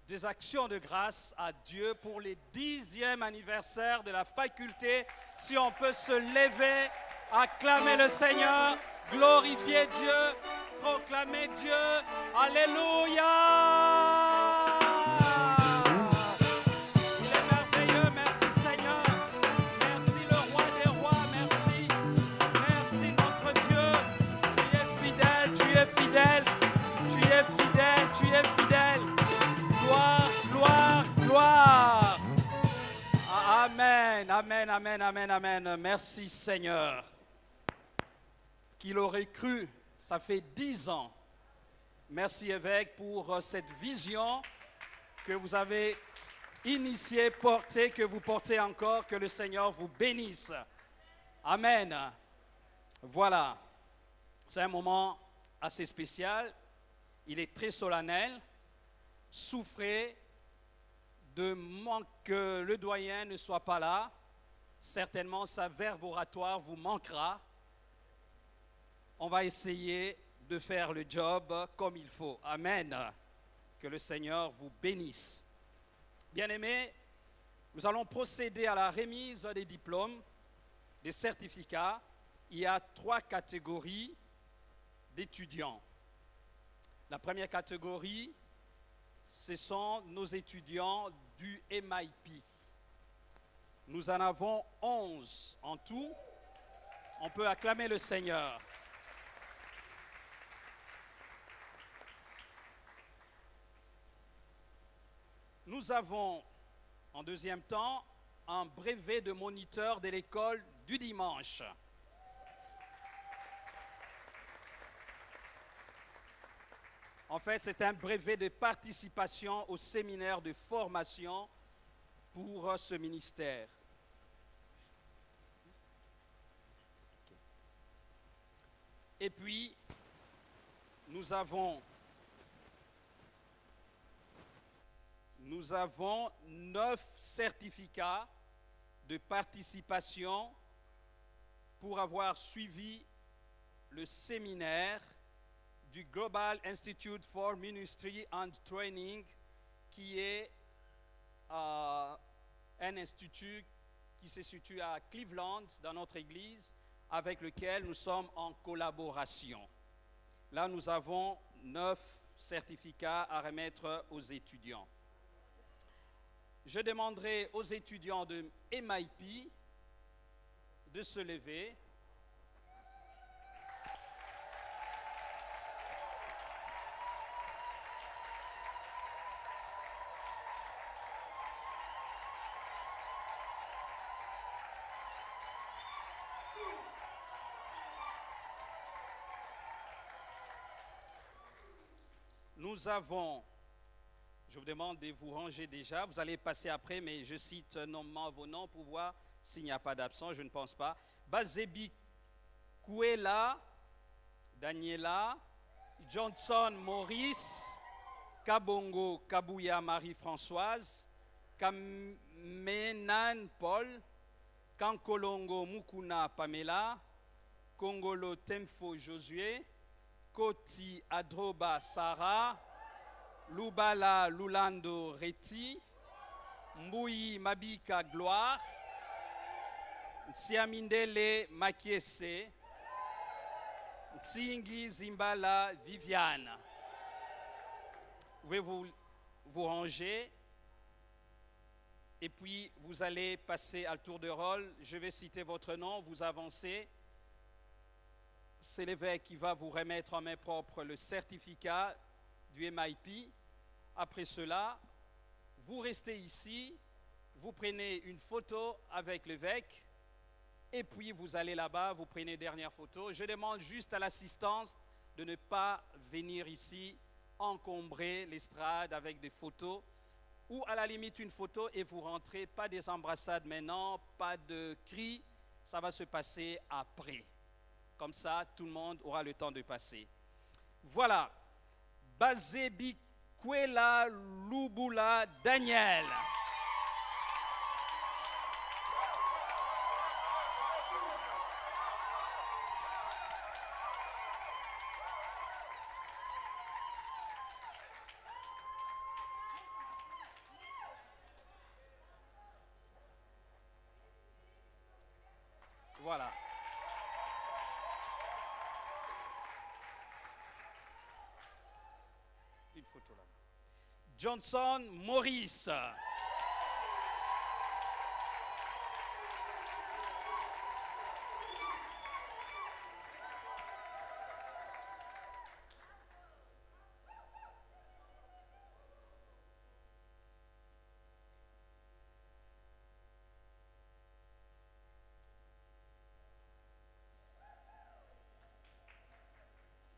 des actions de grâce à Dieu pour les 10e anniversaire de la faculté. Si on peut se lever, acclamer le Seigneur, glorifier Dieu, proclamer Dieu. Alléluia! Il est merveilleux, merci Seigneur. Merci le Roi des Rois, merci. Merci notre Dieu. Tu es fidèle, tu es fidèle. Tu es fidèle, tu es fidèle. Gloire, gloire, gloire. Amen, amen, amen, amen, amen. Merci Seigneur. Qui l'aurait cru, ça fait 10 ans. Merci évêque pour cette vision que vous avez initiée, portée, que vous portez encore. Que le Seigneur vous bénisse. Amen. Voilà, c'est un moment assez spécial. Il est très solennel. Souffrez de que le doyen ne soit pas là. Certainement, sa verve oratoire vous manquera. On va essayer de faire le job comme il faut. Amen. Que le Seigneur vous bénisse. Bien-aimés, nous allons procéder à la remise des diplômes, des certificats. Il y a 3 catégories d'étudiants. La première catégorie, ce sont nos étudiants du MIP. Nous en avons 11 en tout. On peut acclamer le Seigneur. Nous avons, en deuxième temps, un brevet de moniteur de l'école du dimanche. En fait, c'est un brevet de participation au séminaire de formation pour ce ministère. Et puis, nous avons 9 certificats de participation pour avoir suivi le séminaire du Global Institute for Ministry and Training, qui est un institut qui se situe à Cleveland, dans notre église, avec lequel nous sommes en collaboration. Là, nous avons 9 certificats à remettre aux étudiants. Je demanderai aux étudiants de MIP de se lever. Nous avons, je vous demande de vous ranger déjà, vous allez passer après, mais je cite nommément vos noms pour voir s'il n'y a pas d'absent, je ne pense pas. Bazebi Kouela, Daniela, Johnson Maurice, Kabongo Kabouya Marie-Françoise, Kamenan Paul, Kankolongo Mukuna Pamela, Kongolo Temfo Josué, Koti Adroba Sarah, Lubala Lulando Reti, Mbouyi Mabika Gloire, Siamindele Makiese, Tsingi Zimbala Viviane. Vous pouvez vous ranger et puis vous allez passer à tour de rôle. Je vais citer votre nom, vous avancez. C'est l'évêque qui va vous remettre en main propre le certificat du MIP. Après cela, vous restez ici, vous prenez une photo avec l'évêque et puis vous allez là-bas, vous prenez une dernière photo. Je demande juste à l'assistance de ne pas venir ici encombrer l'estrade avec des photos ou à la limite une photo et vous rentrez. Pas des embrassades maintenant, pas de cris, ça va se passer après. Comme ça, tout le monde aura le temps de passer. Voilà. Bazebi Kwela Lubula Daniel. Voilà. Une photo là. Johnson Maurice.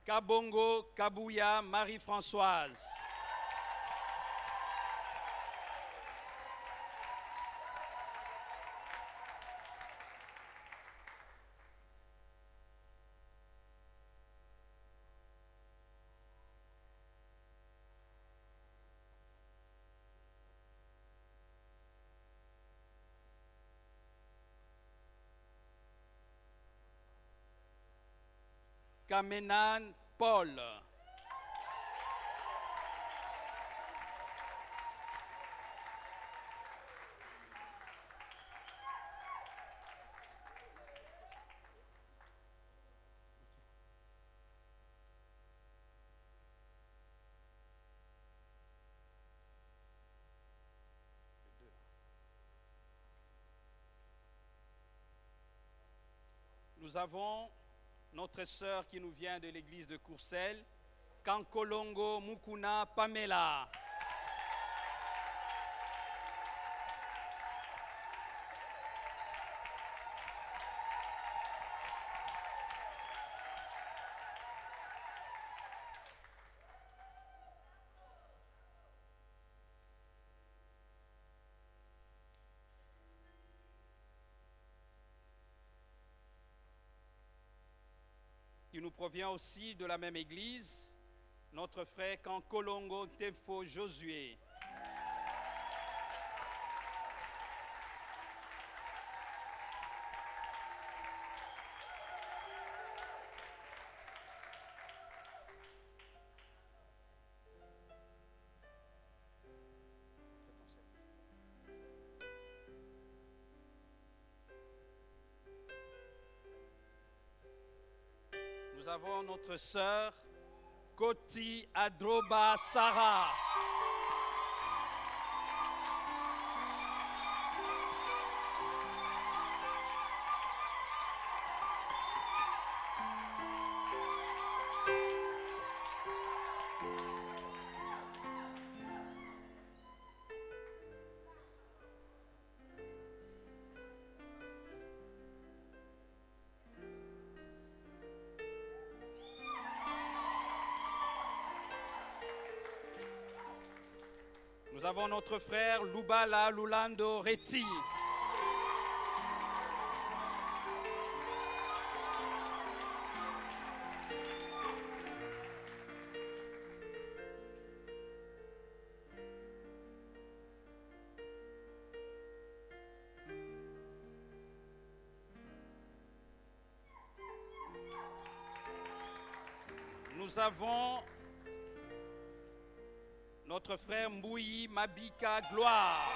Kabongo Kabouya Marie-Françoise. Kamenan Paul. Nous avons notre sœur qui nous vient de l'église de Courcelles, Kankolongo Mukuna Pamela. Il nous provient aussi de la même église, notre frère Kankolongo Tefo Josué. Nous avons notre sœur Koti Adroba Sarah. Nous avons notre frère Lubala Lulando Reti. Nous avons notre frère Mbouyi Mabika Gloire.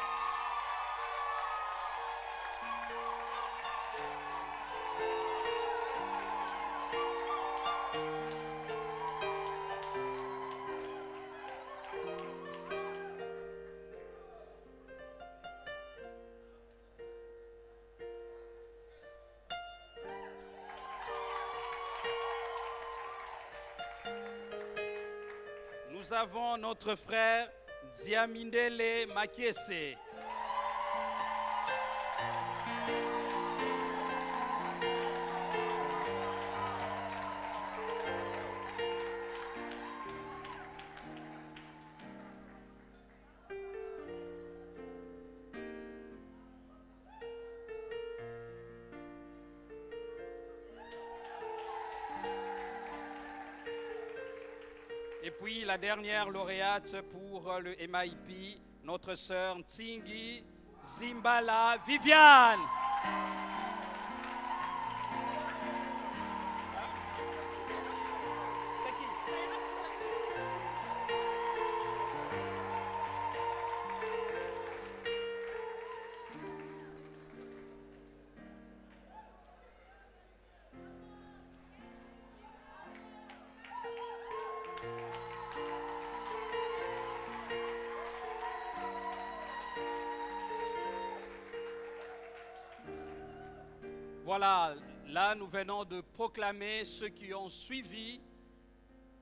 Nous avons notre frère Diamindele Makiese. Et puis la dernière lauréate pour le MIP, notre sœur Ntingi Zimbala Viviane. Voilà, là nous venons de proclamer ceux qui ont suivi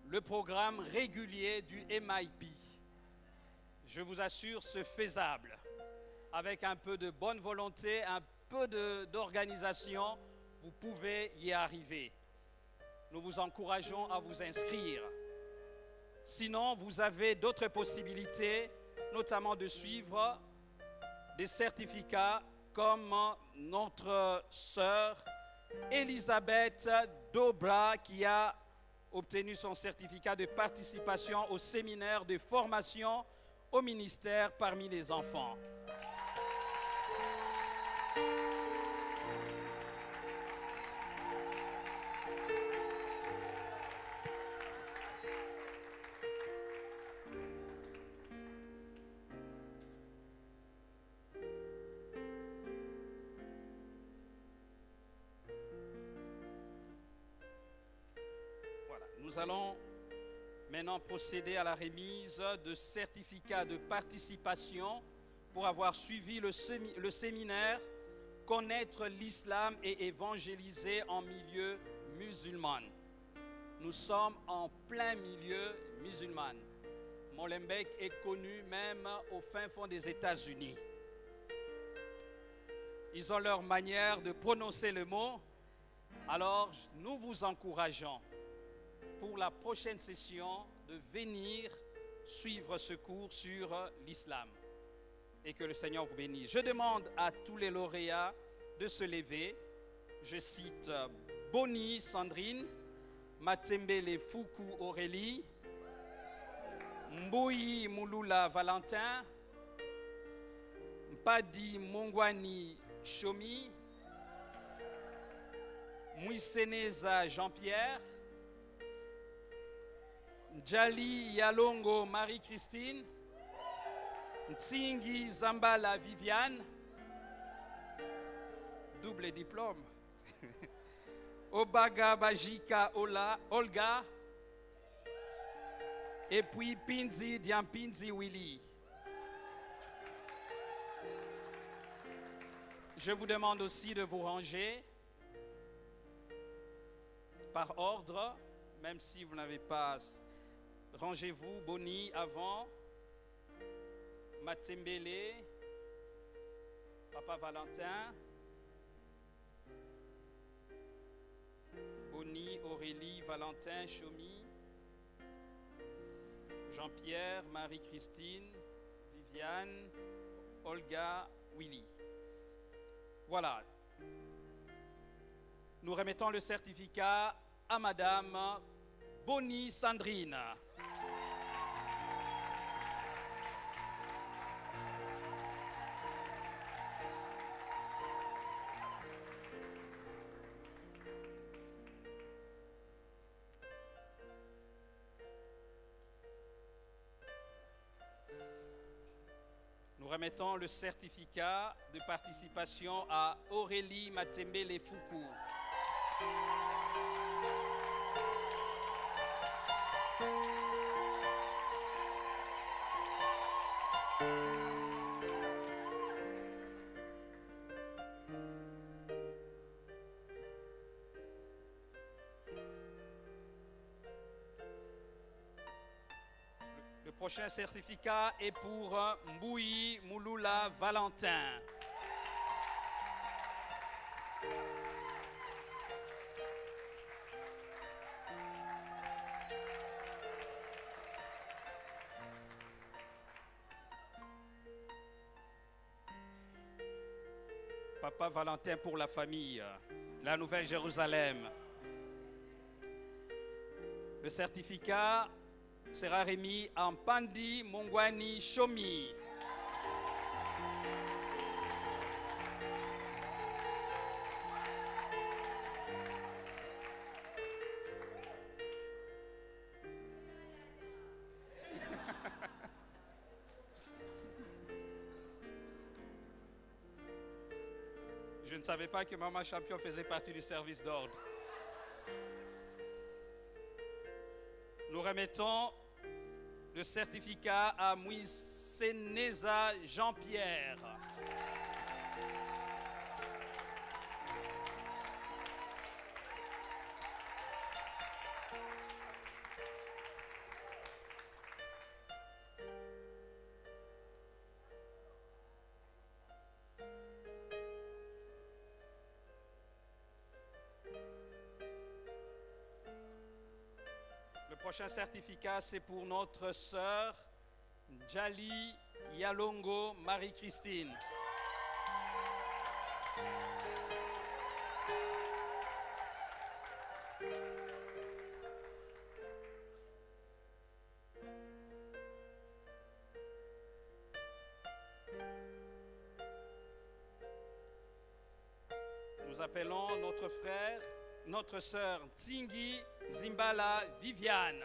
le programme régulier du MIP. Je vous assure, c'est faisable. Avec un peu de bonne volonté, un peu d'organisation, vous pouvez y arriver. Nous vous encourageons à vous inscrire. Sinon, vous avez d'autres possibilités, notamment de suivre des certificats comme notre sœur Elisabeth Dobra qui a obtenu son certificat de participation au séminaire de formation au ministère parmi les enfants. Nous allons maintenant procéder à la remise de certificats de participation pour avoir suivi le séminaire connaître l'islam et évangéliser en milieu musulman. Nous sommes en plein milieu musulman. Molenbeek est connu même au fin fond des États-Unis. Ils ont leur manière de prononcer le mot. Alors, nous vous encourageons pour la prochaine session de venir suivre ce cours sur l'islam. Et que le Seigneur vous bénisse. Je demande à tous les lauréats de se lever. Je cite Boni Sandrine, Matembele Fuku Aurélie, Mbouyi Mouloula Valentin, Mpadi Mongwani Chomi, Mouisseneza Jean-Pierre, Njali Yalongo Marie-Christine, Ntsingi Zambala Viviane, double diplôme, Obaga Bajika Olga, et puis Pinzi Diampinzi Willy. Je vous demande aussi de vous ranger par ordre, même si vous n'avez pas. Rangez-vous, Boni avant, Matembele, Papa Valentin, Boni, Aurélie, Valentin, Chomi, Jean-Pierre, Marie-Christine, Viviane, Olga, Willy. Voilà. Nous remettons le certificat à Madame Boni Sandrine. Nous remettons le certificat de participation à Aurélie Matembele Fuku. Le prochain certificat est pour Mbouyi Mouloula Valentin. Papa Valentin pour la famille, la Nouvelle-Jérusalem. Le certificat sera remis à Mpandi Mongwani Chomi. Je ne savais pas que Maman Champion faisait partie du service d'ordre. Nous remettons le certificat à Mouisseneza Jean-Pierre. Le prochain certificat, c'est pour notre sœur Njali Yalongo Marie-Christine. Nous appelons notre frère, notre sœur Tsingi Zimbala Viviane.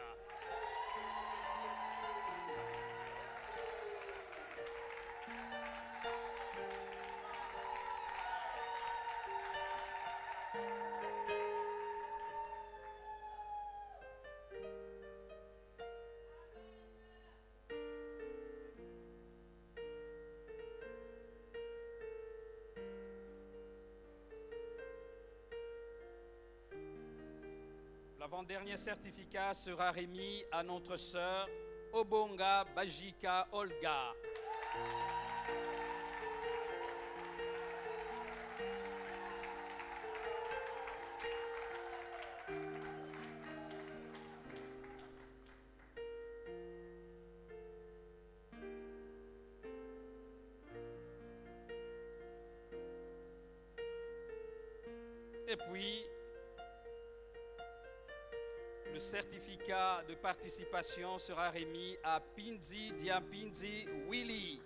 L'avant-dernier certificat sera remis à notre sœur Obonga Bajika Olga. Et puis, le certificat de participation sera remis à Pinzi Diampinzi Willy.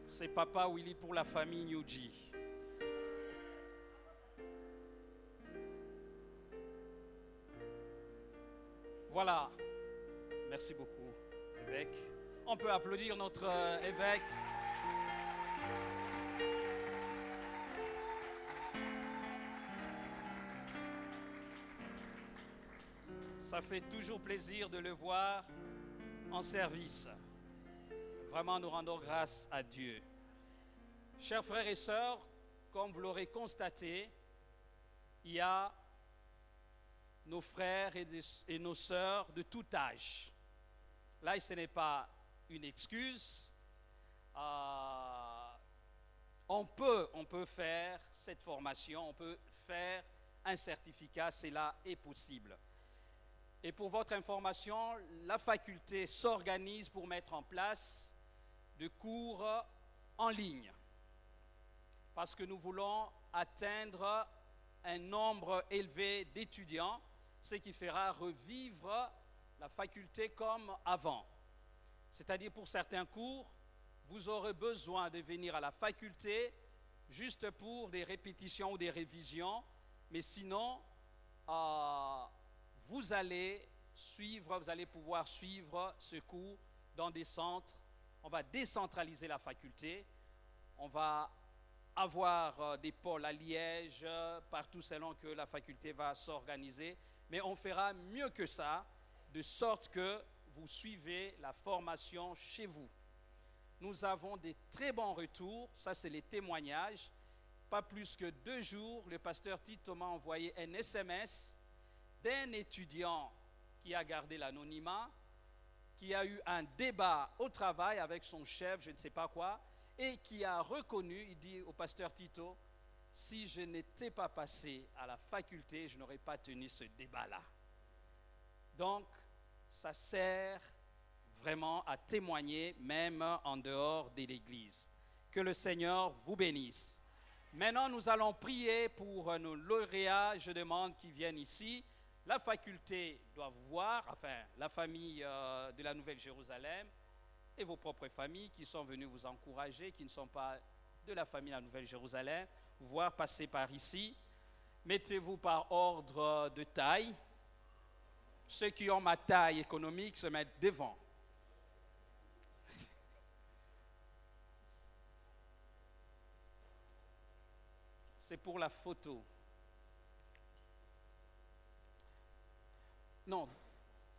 C'est Papa Willy pour la famille Nyuji. Voilà. Merci beaucoup, évêque. On peut applaudir notre évêque. Ça fait toujours plaisir de le voir en service. Vraiment, nous rendons grâce à Dieu. Chers frères et sœurs, comme vous l'aurez constaté, il y a nos frères et nos sœurs de tout âge. Là, ce n'est pas une excuse. On peut faire cette formation, on peut faire un certificat, cela est possible. Et pour votre information, la faculté s'organise pour mettre en place des cours en ligne. Parce que nous voulons atteindre un nombre élevé d'étudiants, ce qui fera revivre la faculté comme avant. C'est-à-dire pour certains cours, vous aurez besoin de venir à la faculté juste pour des répétitions ou des révisions, mais sinon, vous allez pouvoir suivre ce cours dans des centres. On va décentraliser la faculté, on va avoir des pôles à Liège, partout selon que la faculté va s'organiser, mais on fera mieux que ça, de sorte que vous suivez la formation chez vous. Nous avons des très bons retours, ça c'est les témoignages. Pas plus que 2 jours, le pasteur Tito m'a envoyé un SMS d'un étudiant qui a gardé l'anonymat, qui a eu un débat au travail avec son chef, je ne sais pas quoi, et qui a reconnu, il dit au pasteur Tito, si je n'étais pas passé à la faculté, je n'aurais pas tenu ce débat-là. Donc, ça sert vraiment à témoigner, même en dehors de l'Église. Que le Seigneur vous bénisse. Maintenant, nous allons prier pour nos lauréats. Je demande qu'ils viennent ici. La faculté doit vous voir, enfin, la famille de la Nouvelle-Jérusalem et vos propres familles qui sont venues vous encourager, qui ne sont pas de la famille de la Nouvelle-Jérusalem, vous voir passer par ici. Mettez-vous par ordre de taille. Ceux qui ont ma taille économique se mettent devant. C'est pour la photo. Non,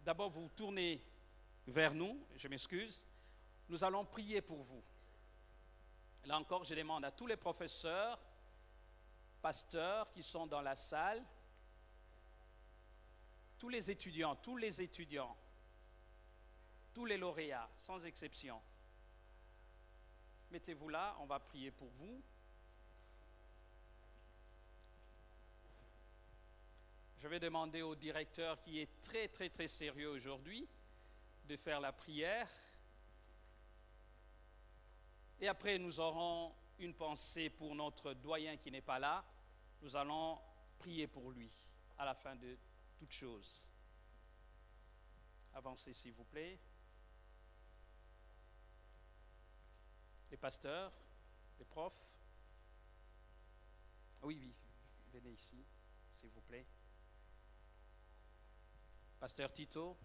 d'abord vous tournez vers nous, je m'excuse. Nous allons prier pour vous. Là encore, je demande à tous les professeurs, pasteurs qui sont dans la salle, tous les étudiants, tous les lauréats, sans exception. Mettez-vous là, on va prier pour vous. Je vais demander au directeur qui est très, très, très sérieux aujourd'hui de faire la prière. Et après, nous aurons une pensée pour notre doyen qui n'est pas là. Nous allons prier pour lui à la fin de toute chose. Avancez, s'il vous plaît. Les pasteurs, les profs. Oui, oui, venez ici, s'il vous plaît. Pasteur Tito.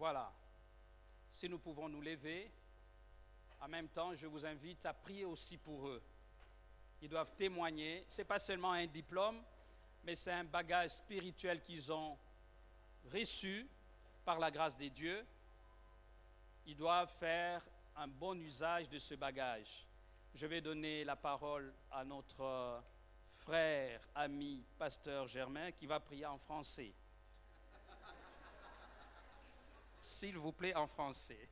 Voilà. Si nous pouvons nous lever, en même temps, je vous invite à prier aussi pour eux. Ils doivent témoigner. Ce n'est pas seulement un diplôme, mais c'est un bagage spirituel qu'ils ont reçu par la grâce de Dieu. Ils doivent faire un bon usage de ce bagage. Je vais donner la parole à notre frère, ami, pasteur Germain, qui va prier en français. S'il vous plaît, en français.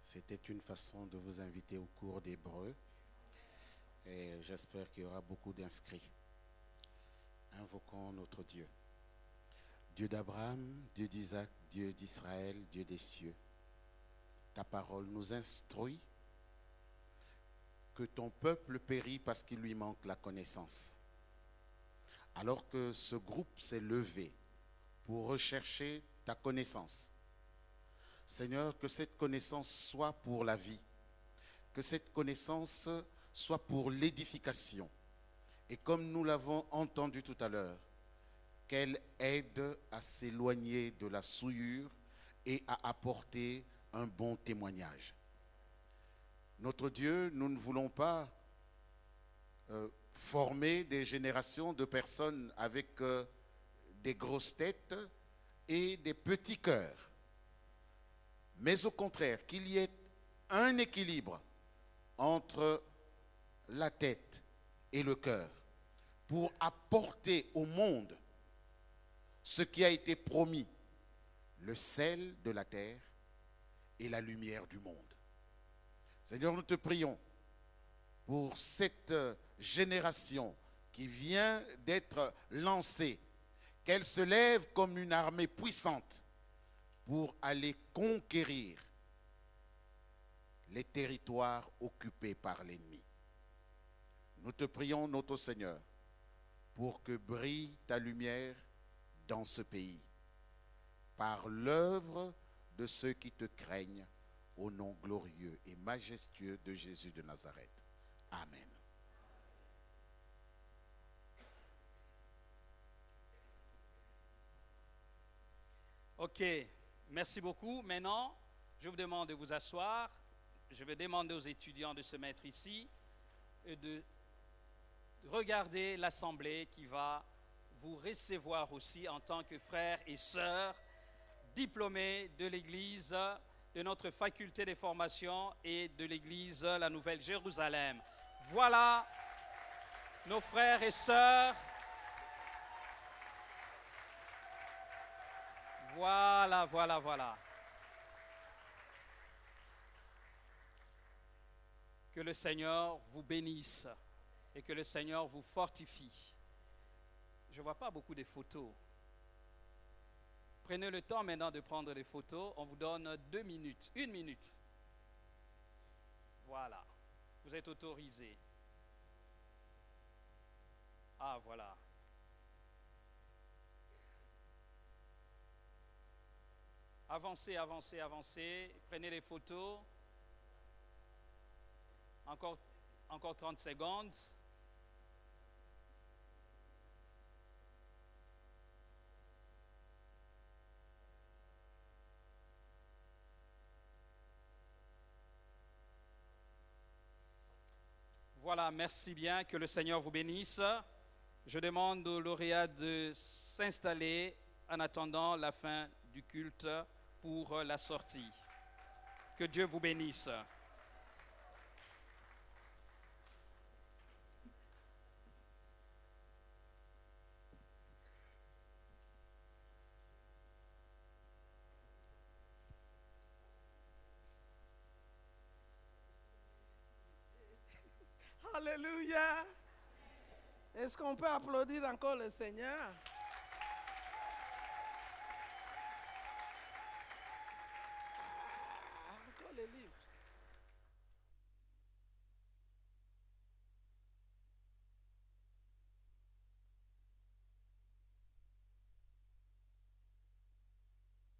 C'était une façon de vous inviter au cours d'Hébreu et j'espère qu'il y aura beaucoup d'inscrits. Invoquons notre Dieu. Dieu d'Abraham, Dieu d'Isaac, Dieu d'Israël, Dieu des cieux. Ta parole nous instruit que ton peuple périt parce qu'il lui manque la connaissance. Alors que ce groupe s'est levé pour rechercher ta connaissance. Seigneur, que cette connaissance soit pour la vie, que cette connaissance soit pour l'édification. Et comme nous l'avons entendu tout à l'heure, qu'elle aide à s'éloigner de la souillure et à apporter un bon témoignage. Notre Dieu, nous ne voulons pas former des générations de personnes avec des grosses têtes et des petits cœurs. Mais au contraire, qu'il y ait un équilibre entre la tête et le cœur pour apporter au monde ce qui a été promis, le sel de la terre et la lumière du monde. Seigneur, nous te prions pour cette génération qui vient d'être lancée, qu'elle se lève comme une armée puissante pour aller conquérir les territoires occupés par l'ennemi. Nous te prions, notre Seigneur, pour que brille ta lumière dans ce pays, par l'œuvre de ceux qui te craignent, au nom glorieux et majestueux de Jésus de Nazareth. Amen. Ok, merci beaucoup. Maintenant, je vous demande de vous asseoir. Je vais demander aux étudiants de se mettre ici et de regarder l'assemblée qui va vous recevoir aussi en tant que frères et sœurs diplômés de l'Église, de notre faculté de formation et de l'Église La Nouvelle Jérusalem. Voilà nos frères et sœurs. Voilà. Que le Seigneur vous bénisse et que le Seigneur vous fortifie. Je ne vois pas beaucoup de photos. Prenez le temps maintenant de prendre des photos. On vous donne 2 minutes, 1 minute. Voilà. Vous êtes autorisés. Ah, voilà. Avancez. Prenez les photos. Encore 30 secondes. Voilà, merci bien, que le Seigneur vous bénisse. Je demande aux lauréats de s'installer en attendant la fin du culte pour la sortie. Que Dieu vous bénisse. Alléluia. Est-ce qu'on peut applaudir encore le Seigneur?